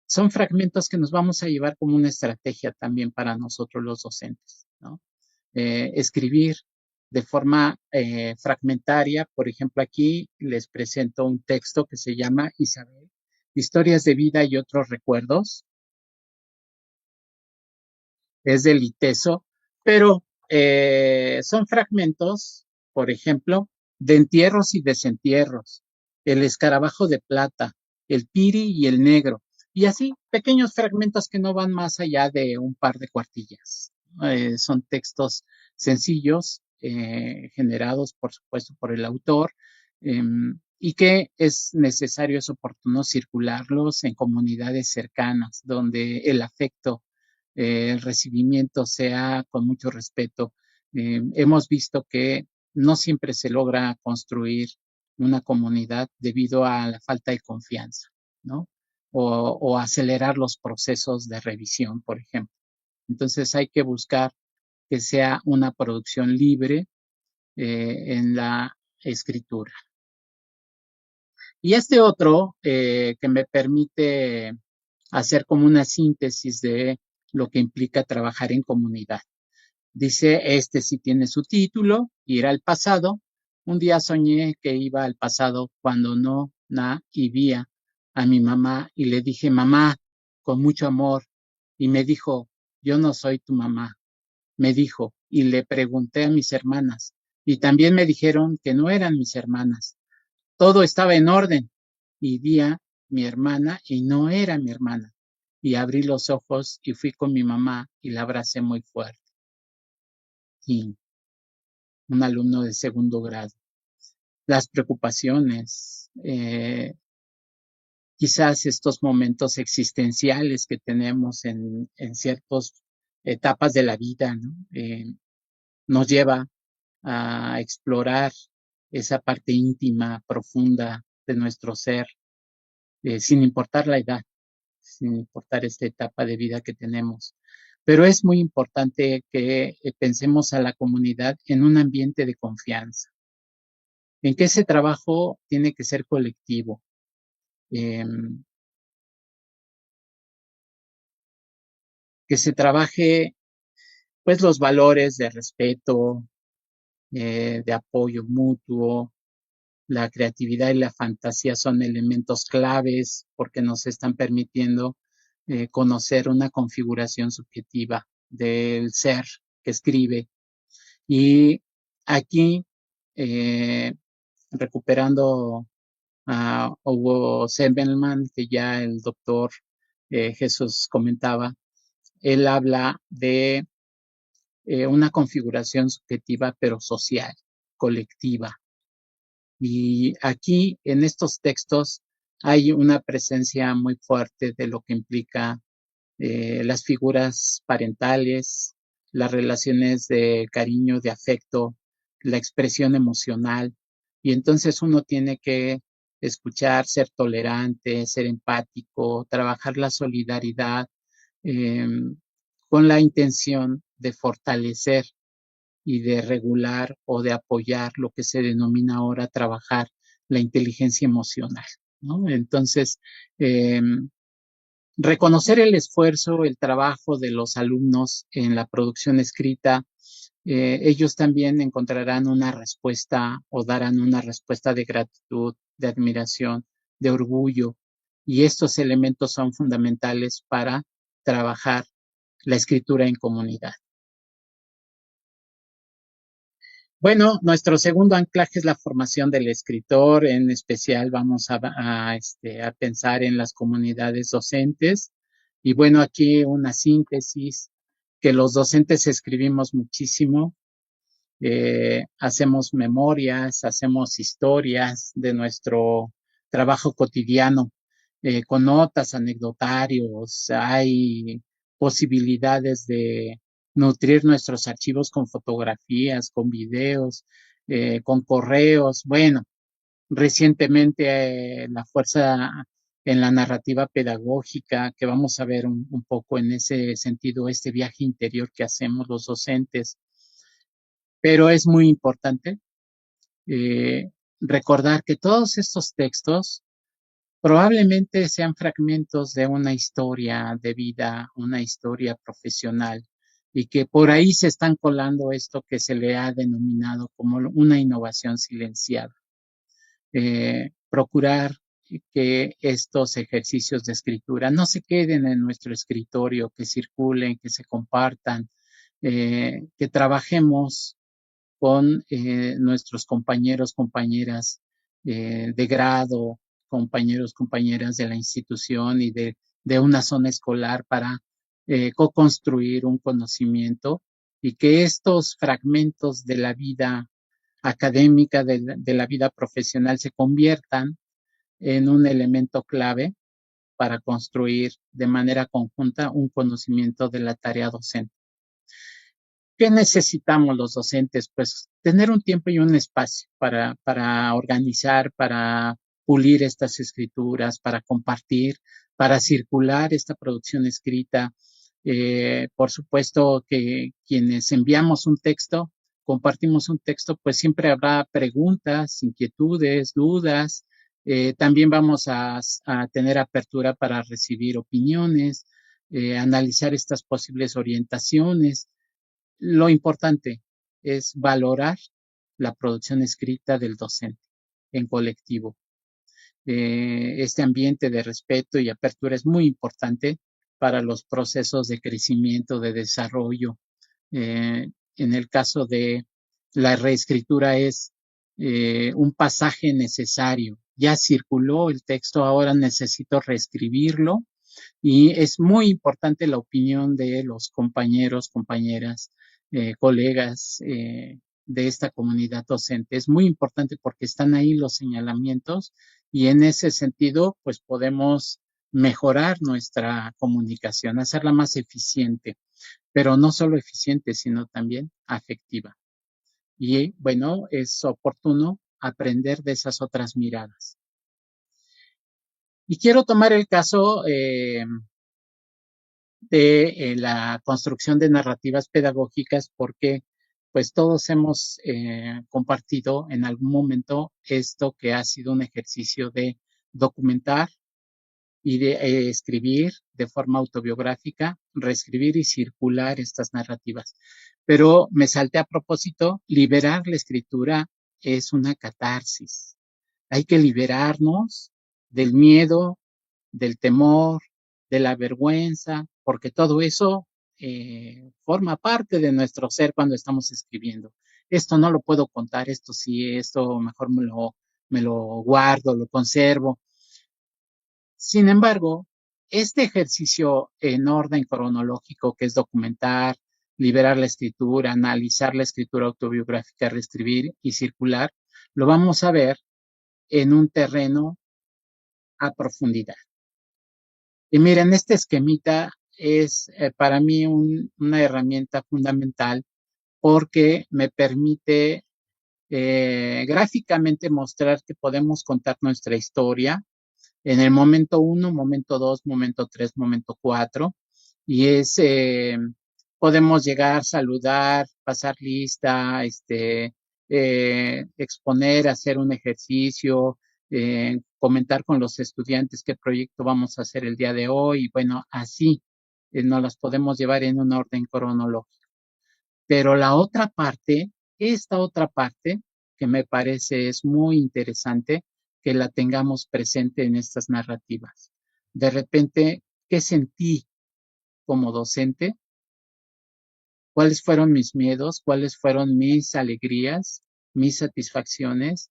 son fragmentos que nos vamos a llevar como una estrategia también para nosotros los docentes, ¿no? Escribir de forma fragmentaria. Por ejemplo, aquí les presento un texto que se llama Isabel, Historias de vida y otros recuerdos. es del ITESO, pero son fragmentos, por ejemplo, de entierros y desentierros, el escarabajo de plata, el piri y el negro, y así pequeños fragmentos que no van más allá de un par de cuartillas. Son textos sencillos, generados, por supuesto, por el autor, y que es necesario, es oportuno circularlos en comunidades cercanas, donde el afecto, el recibimiento sea con mucho respeto. Hemos visto que no siempre se logra construir una comunidad debido a la falta de confianza, ¿no? O acelerar los procesos de revisión, por ejemplo. Entonces hay que buscar que sea una producción libre en la escritura. Y este otro que me permite hacer como una síntesis de lo que implica trabajar en comunidad. Dice, este sí tiene su título, Ir al pasado. Un día soñé que iba al pasado cuando no y vi a mi mamá y le dije, mamá, con mucho amor. Y me dijo, yo no soy tu mamá. Me dijo, y le pregunté a mis hermanas. Y también me dijeron que no eran mis hermanas. Todo estaba en orden. Y vi a mi hermana y no era mi hermana. Y abrí los ojos y fui con mi mamá y la abracé muy fuerte. Y un alumno de segundo grado. Las preocupaciones, quizás estos momentos existenciales que tenemos en ciertas etapas de la vida, ¿no? Nos lleva a explorar esa parte íntima, profunda de nuestro ser, sin importar la edad, sin importar esta etapa de vida que tenemos. Pero es muy importante que pensemos a la comunidad en un ambiente de confianza, en que ese trabajo tiene que ser colectivo. Que se trabaje pues los valores de respeto, de apoyo mutuo. La creatividad y la fantasía son elementos claves porque nos están permitiendo conocer una configuración subjetiva del ser que escribe. Y aquí, recuperando a Hugo Semelman, que ya el doctor Jesús comentaba, él habla de una configuración subjetiva pero social, colectiva. Y aquí en estos textos hay una presencia muy fuerte de lo que implica las figuras parentales, las relaciones de cariño, de afecto, la expresión emocional. Y entonces uno tiene que escuchar, ser tolerante, ser empático, trabajar la solidaridad eh, con la intención de fortalecer y de regular o de apoyar lo que se denomina ahora trabajar la inteligencia emocional, ¿no? Entonces, reconocer el esfuerzo, el trabajo de los alumnos en la producción escrita, ellos también encontrarán una respuesta o darán una respuesta de gratitud, de admiración, de orgullo, y estos elementos son fundamentales para trabajar la escritura en comunidad. Bueno, nuestro segundo anclaje es la formación del escritor. En especial vamos a pensar en las comunidades docentes. Y bueno, aquí una síntesis, que los docentes escribimos muchísimo, hacemos memorias, hacemos historias de nuestro trabajo cotidiano, con notas, anecdotarios, hay posibilidades de nutrir nuestros archivos con fotografías, con videos, con correos. Bueno, recientemente la fuerza en la narrativa pedagógica, que vamos a ver un poco en ese sentido, este viaje interior que hacemos los docentes. Pero es muy importante recordar que todos estos textos probablemente sean fragmentos de una historia de vida, una historia profesional, y que por ahí se están colando esto que se le ha denominado como una innovación silenciada. Procurar que estos ejercicios de escritura no se queden en nuestro escritorio, que circulen, que se compartan, que trabajemos con nuestros compañeros, compañeras de grado, compañeros, compañeras de la institución y de una zona escolar para co-construir un conocimiento, y que estos fragmentos de la vida académica, de la vida profesional, se conviertan en un elemento clave para construir de manera conjunta un conocimiento de la tarea docente. ¿Qué necesitamos los docentes? Pues tener un tiempo y un espacio para organizar, para pulir estas escrituras, para compartir, para circular esta producción escrita. Por supuesto que quienes enviamos un texto, compartimos un texto, pues siempre habrá preguntas, inquietudes, dudas. También vamos a tener apertura para recibir opiniones, analizar estas posibles orientaciones. Lo importante es valorar la producción escrita del docente en colectivo. Este ambiente de respeto y apertura es muy importante para los procesos de crecimiento, de desarrollo. En el caso de la reescritura es un pasaje necesario. Ya circuló el texto, ahora necesito reescribirlo, y es muy importante la opinión de los compañeros, compañeras, colegas de esta comunidad docente. Es muy importante porque están ahí los señalamientos, y en ese sentido, pues podemos mejorar nuestra comunicación, hacerla más eficiente, pero no solo eficiente, sino también afectiva. Y bueno, es oportuno aprender de esas otras miradas. Y quiero tomar el caso de la construcción de narrativas pedagógicas, porque pues todos hemos compartido en algún momento esto, que ha sido un ejercicio de documentar y de escribir de forma autobiográfica, reescribir y circular estas narrativas. Pero me salté a propósito: liberar la escritura es una catarsis. Hay que liberarnos del miedo, del temor, de la vergüenza, porque todo eso forma parte de nuestro ser cuando estamos escribiendo. Esto no lo puedo contar, esto sí, esto mejor me lo guardo, lo conservo. Sin embargo, este ejercicio en orden cronológico, que es documentar, liberar la escritura, analizar la escritura autobiográfica, reescribir y circular, lo vamos a ver en un terreno a profundidad. Y miren, este esquemita es para mí una herramienta fundamental, porque me permite gráficamente mostrar que podemos contar nuestra historia en el momento 1, momento 2, momento 3, momento 4, y podemos llegar, saludar, pasar lista, exponer, hacer un ejercicio, comentar con los estudiantes qué proyecto vamos a hacer el día de hoy, y bueno, así nos las podemos llevar en un orden cronológico. Pero esta otra parte, que me parece es muy interesante que la tengamos presente en estas narrativas. De repente, ¿qué sentí como docente? ¿Cuáles fueron mis miedos? ¿Cuáles fueron mis alegrías, mis satisfacciones?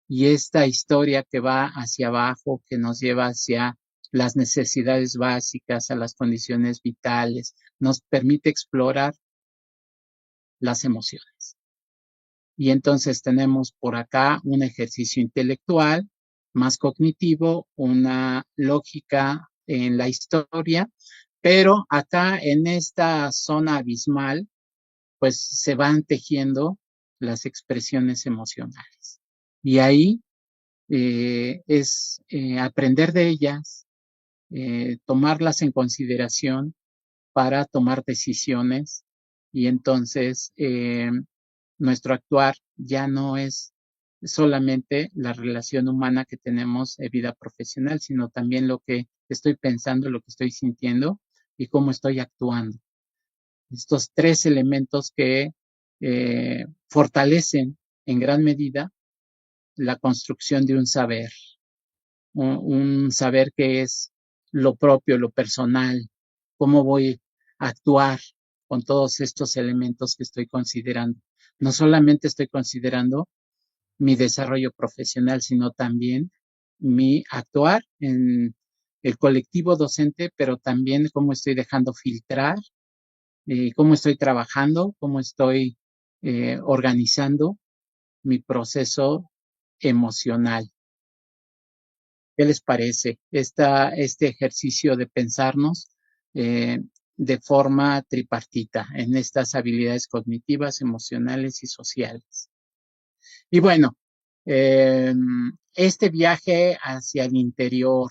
Y esta historia que va hacia abajo, que nos lleva hacia las necesidades básicas, a las condiciones vitales, nos permite explorar las emociones. Y entonces tenemos por acá un ejercicio intelectual, más cognitivo, una lógica en la historia, pero acá en esta zona abismal, pues se van tejiendo las expresiones emocionales. Y ahí es aprender de ellas, tomarlas en consideración para tomar decisiones, y entonces nuestro actuar ya no es solamente la relación humana que tenemos en vida profesional, sino también lo que estoy pensando, lo que estoy sintiendo y cómo estoy actuando. Estos tres elementos que fortalecen en gran medida la construcción de un saber. un saber qué es lo propio, lo personal, cómo voy a actuar con todos estos elementos que estoy considerando. No solamente estoy considerando mi desarrollo profesional, sino también mi actuar en el colectivo docente, pero también cómo estoy dejando filtrar, cómo estoy trabajando, cómo estoy organizando mi proceso emocional. ¿Qué les parece este ejercicio de pensarnos de forma tripartita en estas habilidades cognitivas, emocionales y sociales? Y bueno, este viaje hacia el interior,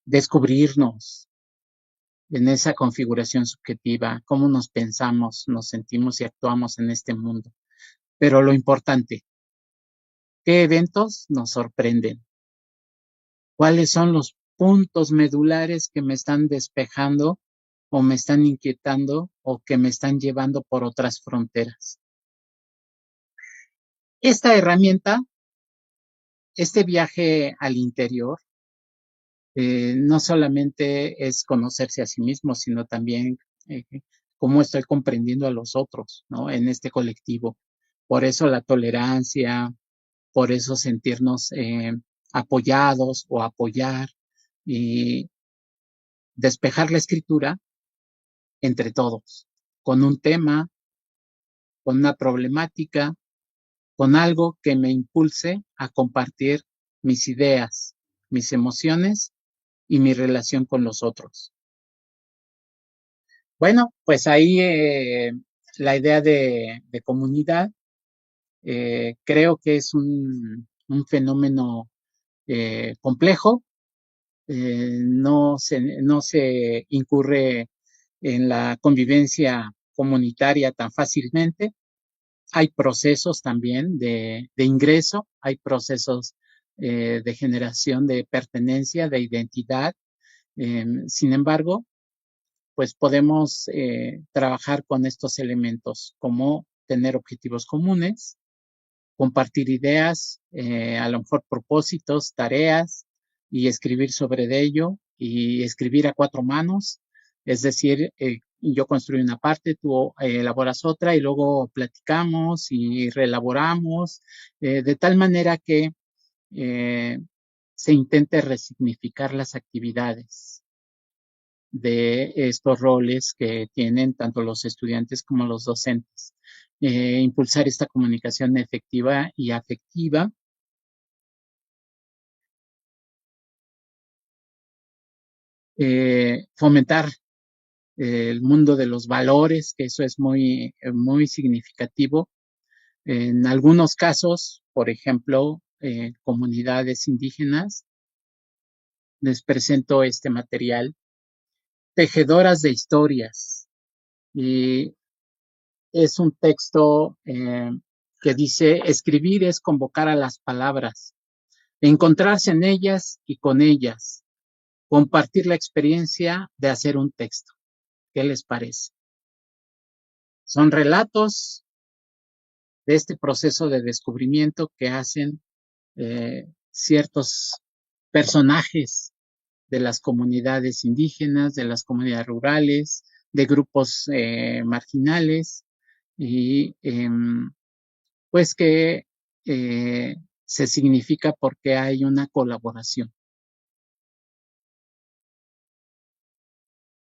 descubrirnos en esa configuración subjetiva, cómo nos pensamos, nos sentimos y actuamos en este mundo. Pero lo importante, ¿qué eventos nos sorprenden? ¿Cuáles son los puntos medulares que me están despejando o me están inquietando o que me están llevando por otras fronteras? Esta herramienta, este viaje al interior, no solamente es conocerse a sí mismo, sino también cómo estoy comprendiendo a los otros, ¿no? En este colectivo. Por eso la tolerancia, por eso sentirnos apoyados o apoyar y despejar la escritura entre todos, con un tema, con una problemática, con algo que me impulse a compartir mis ideas, mis emociones y mi relación con los otros. Bueno, pues ahí la idea de comunidad creo que es un fenómeno complejo, no se incurre en la convivencia comunitaria tan fácilmente. Hay procesos también de ingreso, hay procesos de generación de pertenencia, de identidad. Sin embargo, pues podemos trabajar con estos elementos, como tener objetivos comunes, compartir ideas, a lo mejor propósitos, tareas, y escribir sobre ello, y escribir a cuatro manos, es decir, yo construyo una parte, tú elaboras otra, y luego platicamos y reelaboramos, de tal manera que se intente resignificar las actividades de estos roles que tienen tanto los estudiantes como los docentes. Impulsar esta comunicación efectiva y afectiva. Fomentar el mundo de los valores, que eso es muy, muy significativo. En algunos casos, por ejemplo, comunidades indígenas, les presento este material, Tejedoras de Historias, y es un texto que dice: escribir es convocar a las palabras, encontrarse en ellas y con ellas, compartir la experiencia de hacer un texto. ¿Qué les parece? Son relatos de este proceso de descubrimiento que hacen ciertos personajes de las comunidades indígenas, de las comunidades rurales, de grupos marginales, y pues que se significa porque hay una colaboración.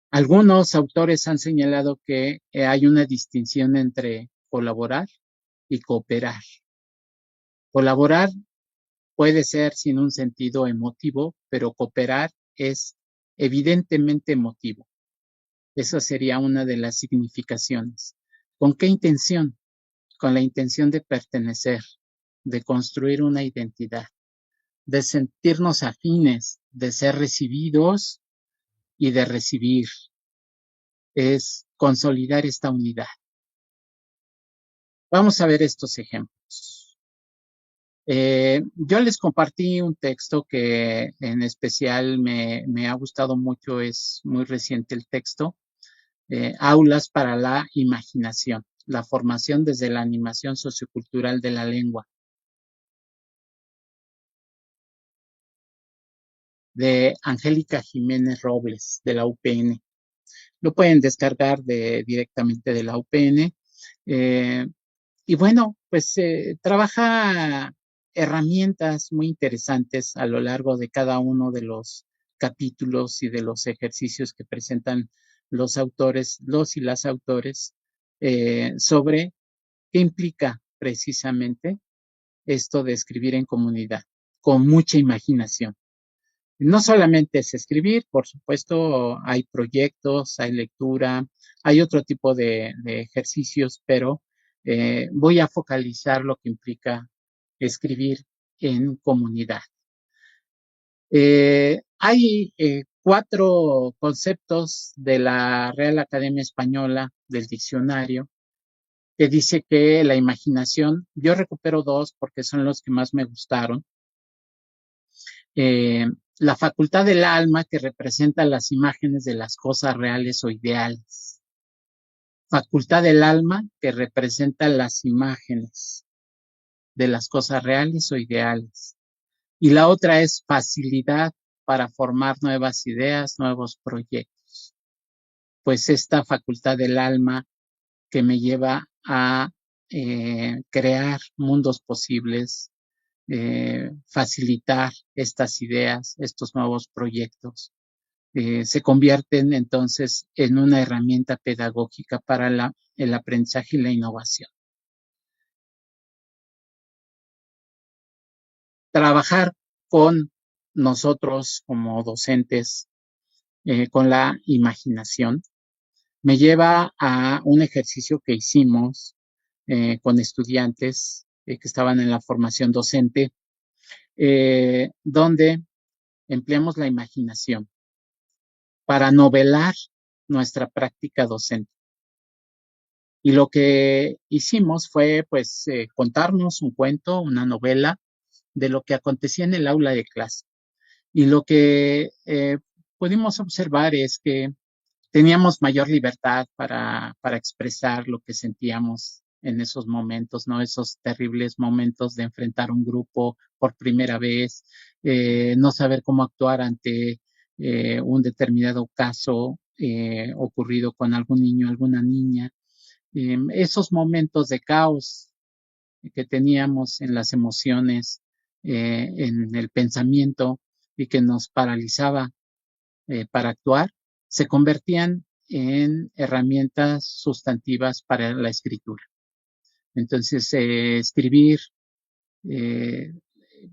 Algunos autores han señalado que hay una distinción entre colaborar y cooperar. Colaborar puede ser sin un sentido emotivo, pero cooperar es evidentemente emotivo. Esa sería una de las significaciones. ¿Con qué intención? Con la intención de pertenecer, de construir una identidad, de sentirnos afines, de ser recibidos y de recibir. Es consolidar esta unidad. Vamos a ver estos ejemplos. Yo les compartí un texto que en especial me ha gustado mucho, es muy reciente el texto, Aulas para la Imaginación, la formación desde la animación sociocultural de la lengua. de Angélica Jiménez Robles, de la UPN. Lo pueden descargar directamente de la UPN. Y bueno, pues trabaja herramientas muy interesantes a lo largo de cada uno de los capítulos y de los ejercicios que presentan los autores, los y las autores, sobre qué implica precisamente esto de escribir en comunidad, con mucha imaginación. No solamente es escribir, por supuesto, hay proyectos, hay lectura, hay otro tipo de ejercicios, pero voy a focalizar lo que implica escribir en comunidad. Hay 4 conceptos de la Real Academia Española del diccionario que dice que la imaginación, yo recupero 2 porque son los que más me gustaron. La facultad del alma que representa las imágenes de las cosas reales o ideales. Facultad del alma que representa las imágenes de las cosas reales o ideales. Y la otra es facilidad para formar nuevas ideas, nuevos proyectos. Pues esta facultad del alma que me lleva a crear mundos posibles, facilitar estas ideas, estos nuevos proyectos, se convierten entonces en una herramienta pedagógica para el aprendizaje y la innovación. Trabajar con nosotros como docentes, con la imaginación, me lleva a un ejercicio que hicimos con estudiantes que estaban en la formación docente, donde empleamos la imaginación para novelar nuestra práctica docente. Y lo que hicimos fue, pues, contarnos un cuento, una novela de lo que acontecía en el aula de clase. Y lo que pudimos observar es que teníamos mayor libertad para expresar lo que sentíamos en esos momentos, ¿no? Esos terribles momentos de enfrentar un grupo por primera vez, no saber cómo actuar ante un determinado caso ocurrido con algún niño, alguna niña. Esos momentos de caos que teníamos en las emociones, en el pensamiento y que nos paralizaba para actuar, se convertían en herramientas sustantivas para la escritura. Entonces, escribir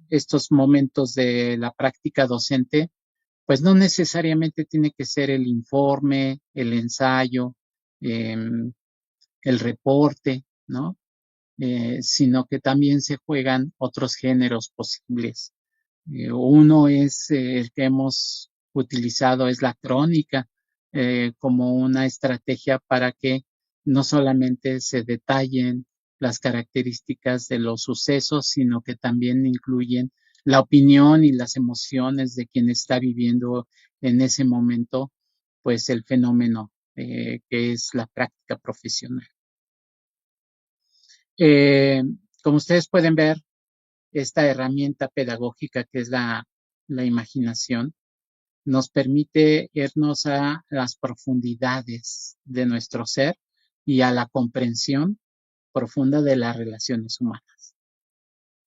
estos momentos de la práctica docente, pues no necesariamente tiene que ser el informe, el ensayo, el reporte, ¿no? Sino que también se juegan otros géneros posibles. Uno es el que hemos utilizado, es la crónica, como una estrategia para que no solamente se detallen las características de los sucesos, sino que también incluyen la opinión y las emociones de quien está viviendo en ese momento, pues el fenómeno que es la práctica profesional. Como ustedes pueden ver, esta herramienta pedagógica que es la imaginación nos permite irnos a las profundidades de nuestro ser y a la comprensión profunda de las relaciones humanas.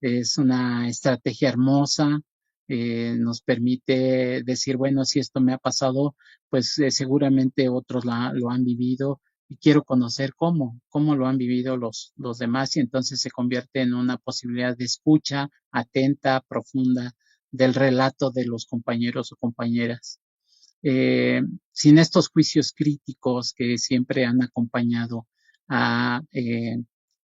Es una estrategia hermosa, nos permite decir, bueno, si esto me ha pasado, pues seguramente otros lo han vivido y quiero conocer cómo lo han vivido los demás, y entonces se convierte en una posibilidad de escucha atenta, profunda del relato de los compañeros o compañeras. Sin estos juicios críticos que siempre han acompañado a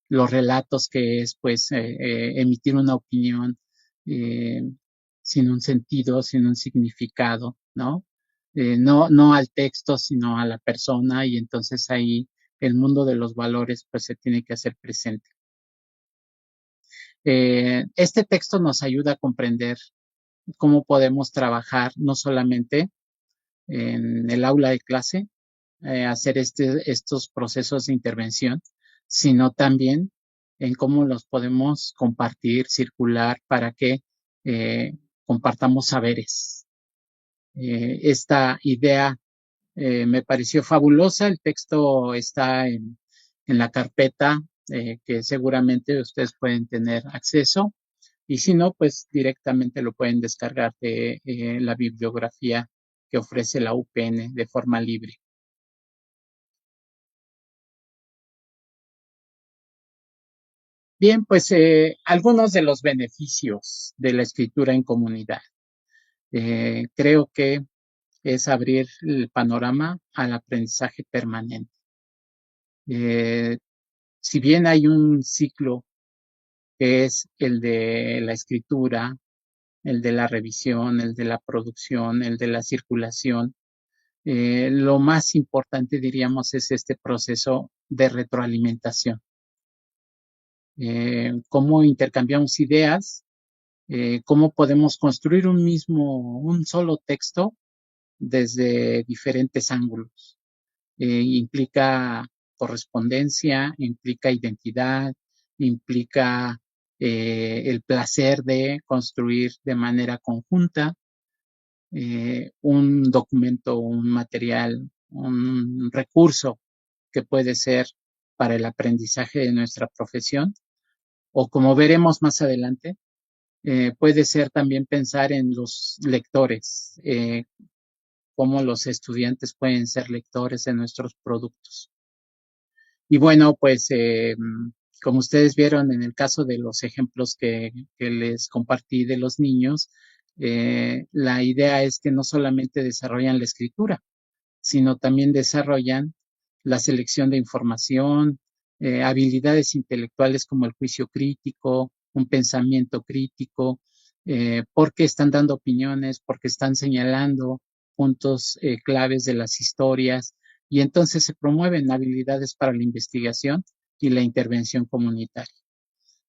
los relatos, que es pues emitir una opinión sin un sentido, sin un significado, ¿no? No al texto, sino a la persona, y entonces ahí el mundo de los valores pues se tiene que hacer presente. Este texto nos ayuda a comprender cómo podemos trabajar no solamente en el aula de clase, hacer estos procesos de intervención, sino también en cómo los podemos compartir, circular, para que compartamos saberes, Esta idea me pareció fabulosa. El texto está en la carpeta que seguramente ustedes pueden tener acceso, y si no, pues directamente lo pueden descargar de la bibliografía que ofrece la UPN de forma libre. Bien, pues algunos de los beneficios de la escritura en comunidad. Creo que es abrir el panorama al aprendizaje permanente. Si bien hay un ciclo que es el de la escritura, el de la revisión, el de la producción, el de la circulación, lo más importante, diríamos, es este proceso de retroalimentación. Cómo intercambiamos ideas, cómo podemos construir un solo texto desde diferentes ángulos. Implica correspondencia, implica identidad, implica el placer de construir de manera conjunta un documento, un material, un recurso que puede ser para el aprendizaje de nuestra profesión, o como veremos más adelante, puede ser también pensar en los lectores, cómo los estudiantes pueden ser lectores de nuestros productos. Y bueno, pues como ustedes vieron en el caso de los ejemplos que les compartí de los niños, la idea es que no solamente desarrollan la escritura, sino también desarrollan la selección de información, habilidades intelectuales como el juicio crítico, un pensamiento crítico, porque están dando opiniones, porque están señalando puntos claves de las historias, y entonces se promueven habilidades para la investigación y la intervención comunitaria.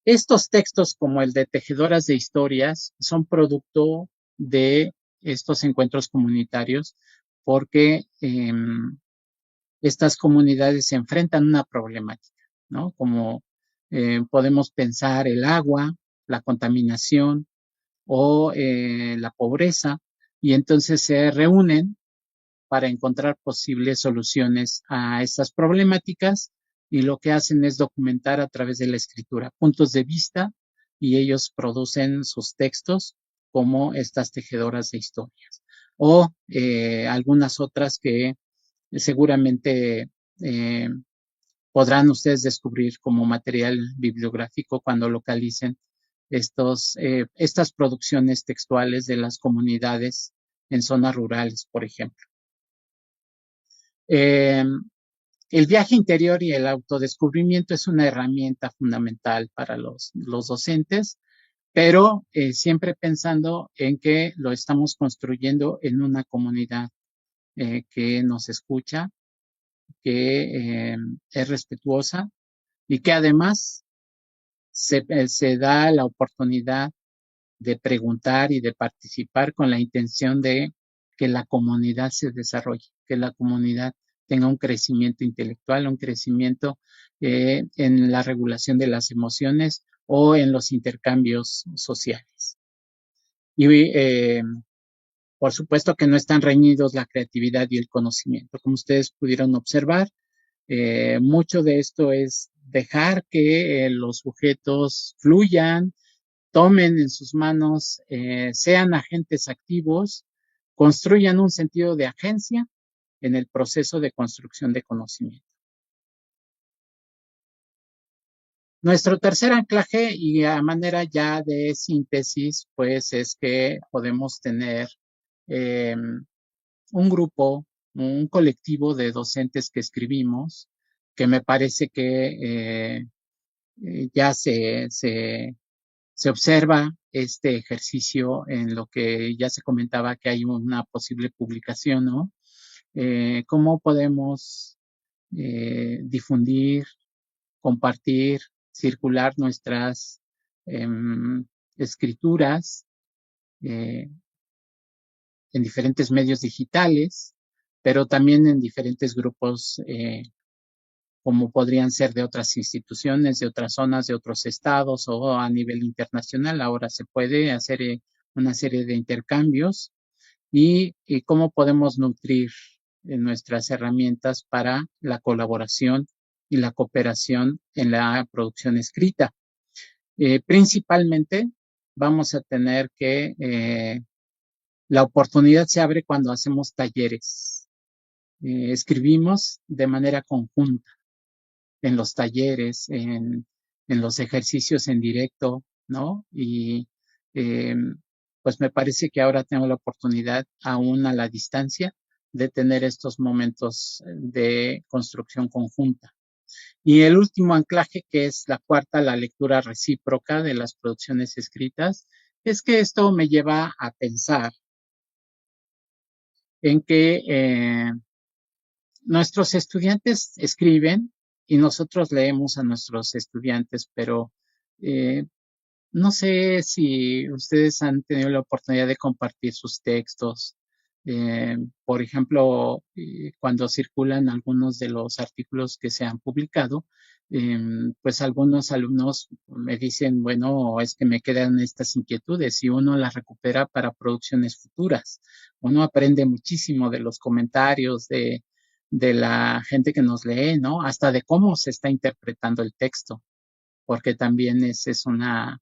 Estos textos, como el de Tejedoras de Historias, son producto de estos encuentros comunitarios porque estas comunidades se enfrentan a una problemática, ¿no? Como podemos pensar el agua, la contaminación o la pobreza, y entonces se reúnen para encontrar posibles soluciones a estas problemáticas, y lo que hacen es documentar a través de la escritura puntos de vista, y ellos producen sus textos como estas tejedoras de historias o algunas otras que seguramente podrán ustedes descubrir como material bibliográfico cuando localicen estas producciones textuales de las comunidades en zonas rurales, por ejemplo. El viaje interior y el autodescubrimiento es una herramienta fundamental para los docentes, pero siempre pensando en que lo estamos construyendo en una comunidad que nos escucha, que es respetuosa y que además se da la oportunidad de preguntar y de participar con la intención de que la comunidad se desarrolle, que la comunidad tenga un crecimiento intelectual, un crecimiento en la regulación de las emociones o en los intercambios sociales. Y por supuesto que no están reñidos la creatividad y el conocimiento. Como ustedes pudieron observar, mucho de esto es dejar que los sujetos fluyan, tomen en sus manos, sean agentes activos, construyan un sentido de agencia en el proceso de construcción de conocimiento. Nuestro tercer anclaje, y a manera ya de síntesis, pues es que podemos tener un grupo, un colectivo de docentes que escribimos, que me parece que ya se observa este ejercicio en lo que ya se comentaba que hay una posible publicación, ¿no? ¿Cómo podemos difundir, compartir, circular nuestras escrituras en diferentes medios digitales, pero también en diferentes grupos como podrían ser de otras instituciones, de otras zonas, de otros estados o a nivel internacional? Ahora se puede hacer una serie de intercambios y cómo podemos nutrir nuestras herramientas para la colaboración y la cooperación en la producción escrita. Principalmente vamos a tener que la oportunidad se abre cuando hacemos talleres. Escribimos de manera conjunta en los talleres, en los ejercicios en directo, ¿no? Y pues me parece que ahora tengo la oportunidad, aún a la distancia, de tener estos momentos de construcción conjunta. Y el último anclaje, que es la cuarta, la lectura recíproca de las producciones escritas, es que esto me lleva a pensar en que nuestros estudiantes escriben y nosotros leemos a nuestros estudiantes, pero no sé si ustedes han tenido la oportunidad de compartir sus textos. Por ejemplo, cuando circulan algunos de los artículos que se han publicado, pues algunos alumnos me dicen, bueno, es que me quedan estas inquietudes y uno las recupera para producciones futuras. Uno aprende muchísimo de los comentarios de la gente que nos lee, ¿no? Hasta de cómo se está interpretando el texto, porque también es una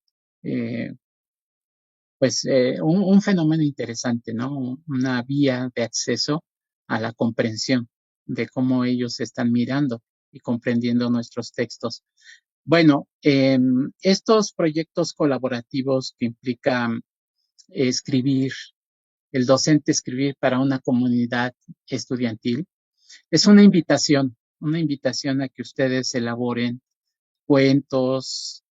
un fenómeno interesante, ¿no? Una vía de acceso a la comprensión de cómo ellos están mirando y comprendiendo nuestros textos. Bueno, estos proyectos colaborativos que implican escribir, el docente escribir para una comunidad estudiantil, es una invitación a que ustedes elaboren cuentos,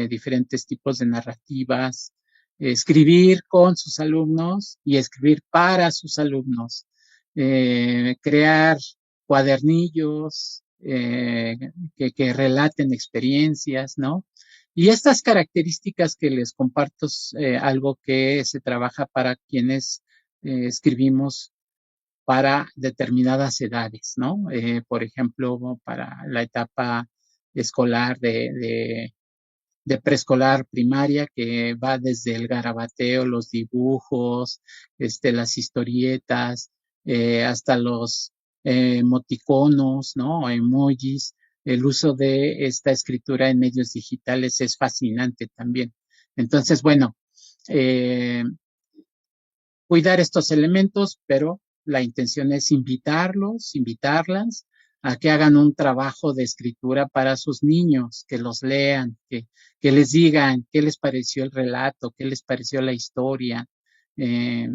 diferentes tipos de narrativas, escribir con sus alumnos y escribir para sus alumnos, crear cuadernillos que relaten experiencias, ¿no? Y estas características que les comparto es algo que se trabaja para quienes escribimos para determinadas edades, ¿no? Por ejemplo, para la etapa escolar de preescolar primaria, que va desde el garabateo, los dibujos, las historietas, hasta los emoticonos, ¿no? Emojis. El uso de esta escritura en medios digitales es fascinante también. Entonces, bueno, cuidar estos elementos, pero la intención es invitarlas a que hagan un trabajo de escritura para sus niños, que los lean, que les digan qué les pareció el relato, qué les pareció la historia, qué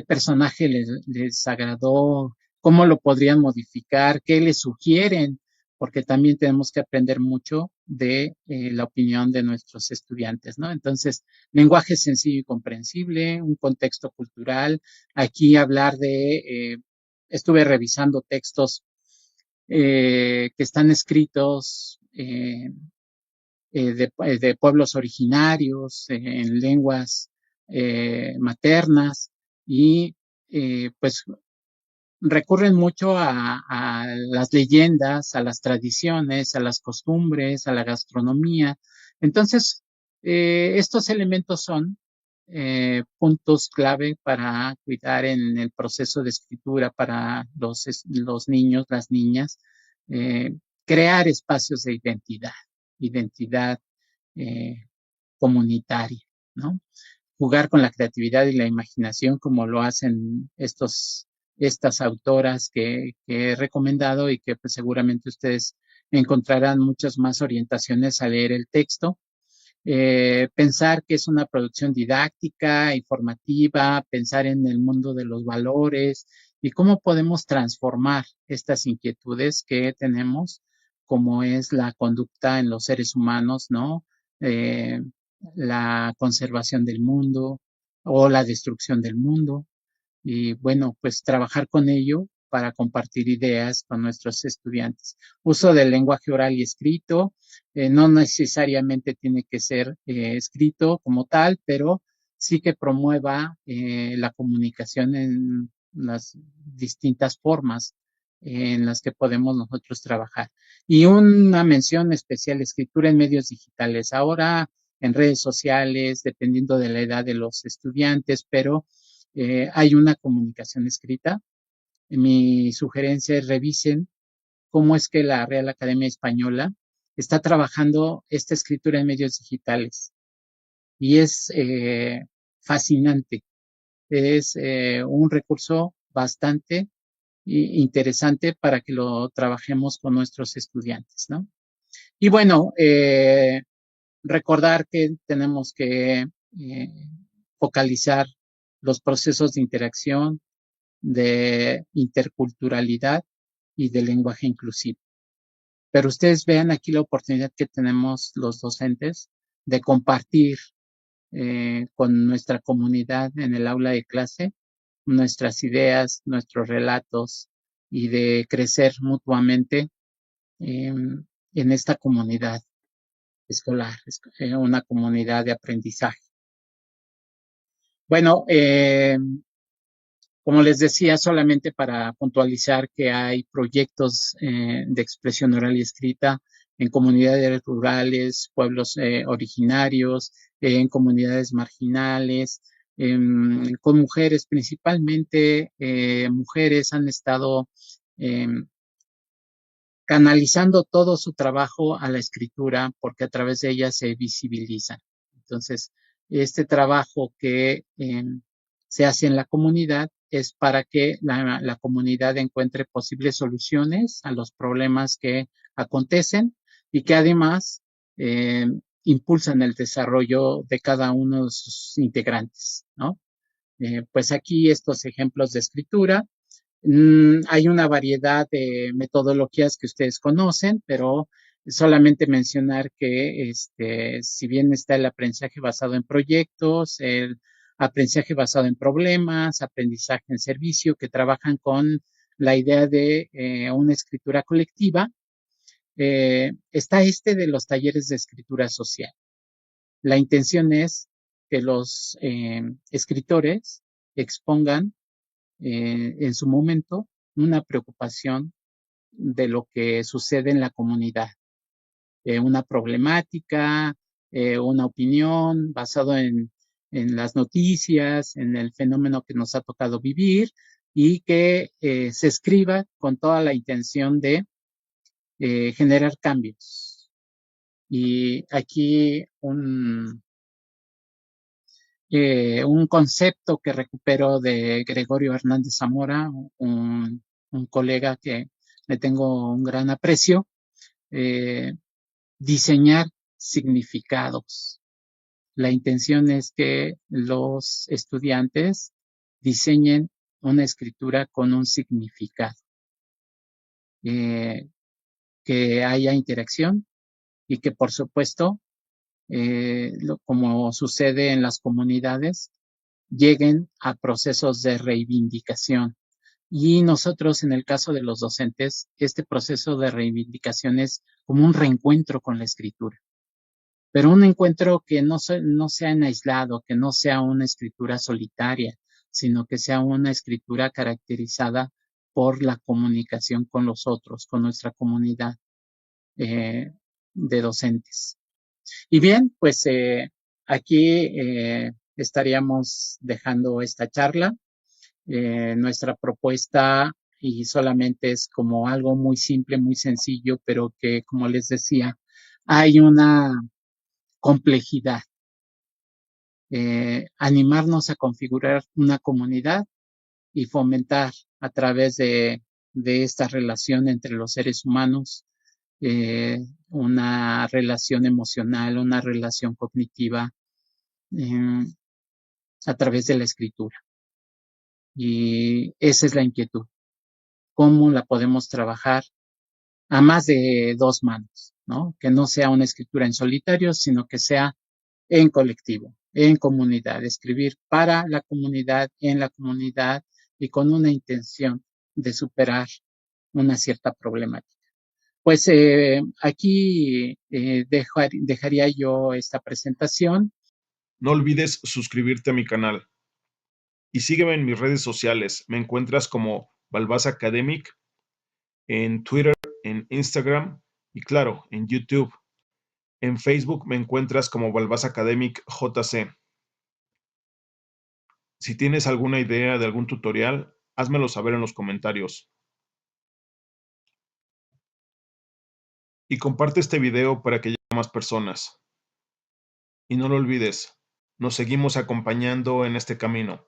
personaje les agradó, cómo lo podrían modificar, qué les sugieren, porque también tenemos que aprender mucho de la opinión de nuestros estudiantes, ¿no? Entonces, lenguaje sencillo y comprensible, un contexto cultural. Aquí hablar estuve revisando textos que están escritos de pueblos originarios, en lenguas maternas, y pues recurren mucho a las leyendas, a las tradiciones, a las costumbres, a la gastronomía. Entonces, estos elementos son puntos clave para cuidar en el proceso de escritura para los niños, las niñas, crear espacios de identidad comunitaria, ¿no? Jugar con la creatividad y la imaginación como lo hacen estas autoras que he recomendado y que pues, seguramente ustedes encontrarán muchas más orientaciones al leer el texto. Pensar que es una producción didáctica, informativa, pensar en el mundo de los valores y cómo podemos transformar estas inquietudes que tenemos, como es la conducta en los seres humanos, ¿no? La conservación del mundo o la destrucción del mundo. Y bueno, pues trabajar con ello para compartir ideas con nuestros estudiantes. Uso del lenguaje oral y escrito, no necesariamente tiene que ser escrito como tal, pero sí que promueva la comunicación en las distintas formas en las que podemos nosotros trabajar. Y una mención especial, escritura en medios digitales. Ahora en redes sociales, dependiendo de la edad de los estudiantes, pero hay una comunicación escrita. Mi sugerencia es revisen cómo es que la Real Academia Española está trabajando esta escritura en medios digitales. Y es fascinante. Es un recurso bastante interesante para que lo trabajemos con nuestros estudiantes, ¿no? Y bueno, recordar que tenemos que focalizar los procesos de interacción, de interculturalidad y de lenguaje inclusivo. Pero ustedes vean aquí la oportunidad que tenemos los docentes de compartir con nuestra comunidad en el aula de clase nuestras ideas, nuestros relatos y de crecer mutuamente en esta comunidad escolar, una comunidad de aprendizaje. Bueno, como les decía, solamente para puntualizar que hay proyectos de expresión oral y escrita en comunidades rurales, pueblos originarios, en comunidades marginales, con mujeres, principalmente mujeres han estado canalizando todo su trabajo a la escritura porque a través de ella se visibilizan. Entonces, este trabajo que se hace en la comunidad es para que la comunidad encuentre posibles soluciones a los problemas que acontecen y que además impulsan el desarrollo de cada uno de sus integrantes, ¿no? Pues aquí estos ejemplos de escritura. Hay una variedad de metodologías que ustedes conocen, pero solamente mencionar que si bien está el aprendizaje basado en proyectos, el aprendizaje basado en problemas, aprendizaje en servicio, que trabajan con la idea de una escritura colectiva, está de los talleres de escritura social. La intención es que los escritores expongan en su momento una preocupación de lo que sucede en la comunidad, una problemática, una opinión basado en las noticias, en el fenómeno que nos ha tocado vivir y que se escriba con toda la intención de generar cambios. Y aquí un concepto que recupero de Gregorio Hernández Zamora, un colega que le tengo un gran aprecio, diseñar significados. La intención es que los estudiantes diseñen una escritura con un significado, que haya interacción y que por supuesto, como sucede en las comunidades, lleguen a procesos de reivindicación. Y nosotros, en el caso de los docentes, este proceso de reivindicación es como un reencuentro con la escritura. Pero un encuentro que no sea en aislado, que no sea una escritura solitaria, sino que sea una escritura caracterizada por la comunicación con los otros, con nuestra comunidad de docentes. Y bien, pues aquí estaríamos dejando esta charla. Nuestra propuesta, y solamente es como algo muy simple, muy sencillo, pero que, como les decía, hay una complejidad. Animarnos a configurar una comunidad y fomentar a través de esta relación entre los seres humanos una relación emocional, una relación cognitiva a través de la escritura. Y esa es la inquietud. ¿Cómo la podemos trabajar a más de dos manos, ¿no? Que no sea una escritura en solitario, sino que sea en colectivo, en comunidad, escribir para la comunidad, en la comunidad y con una intención de superar una cierta problemática. Pues aquí dejaría yo esta presentación. No olvides suscribirte a mi canal y sígueme en mis redes sociales. Me encuentras como Balbás Academic en Twitter, en Instagram y claro, en YouTube. En Facebook me encuentras como Balbás Academic JC. Si tienes alguna idea de algún tutorial, házmelo saber en los comentarios. Y comparte este video para que llegue a más personas. Y no lo olvides, nos seguimos acompañando en este camino.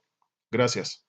Gracias.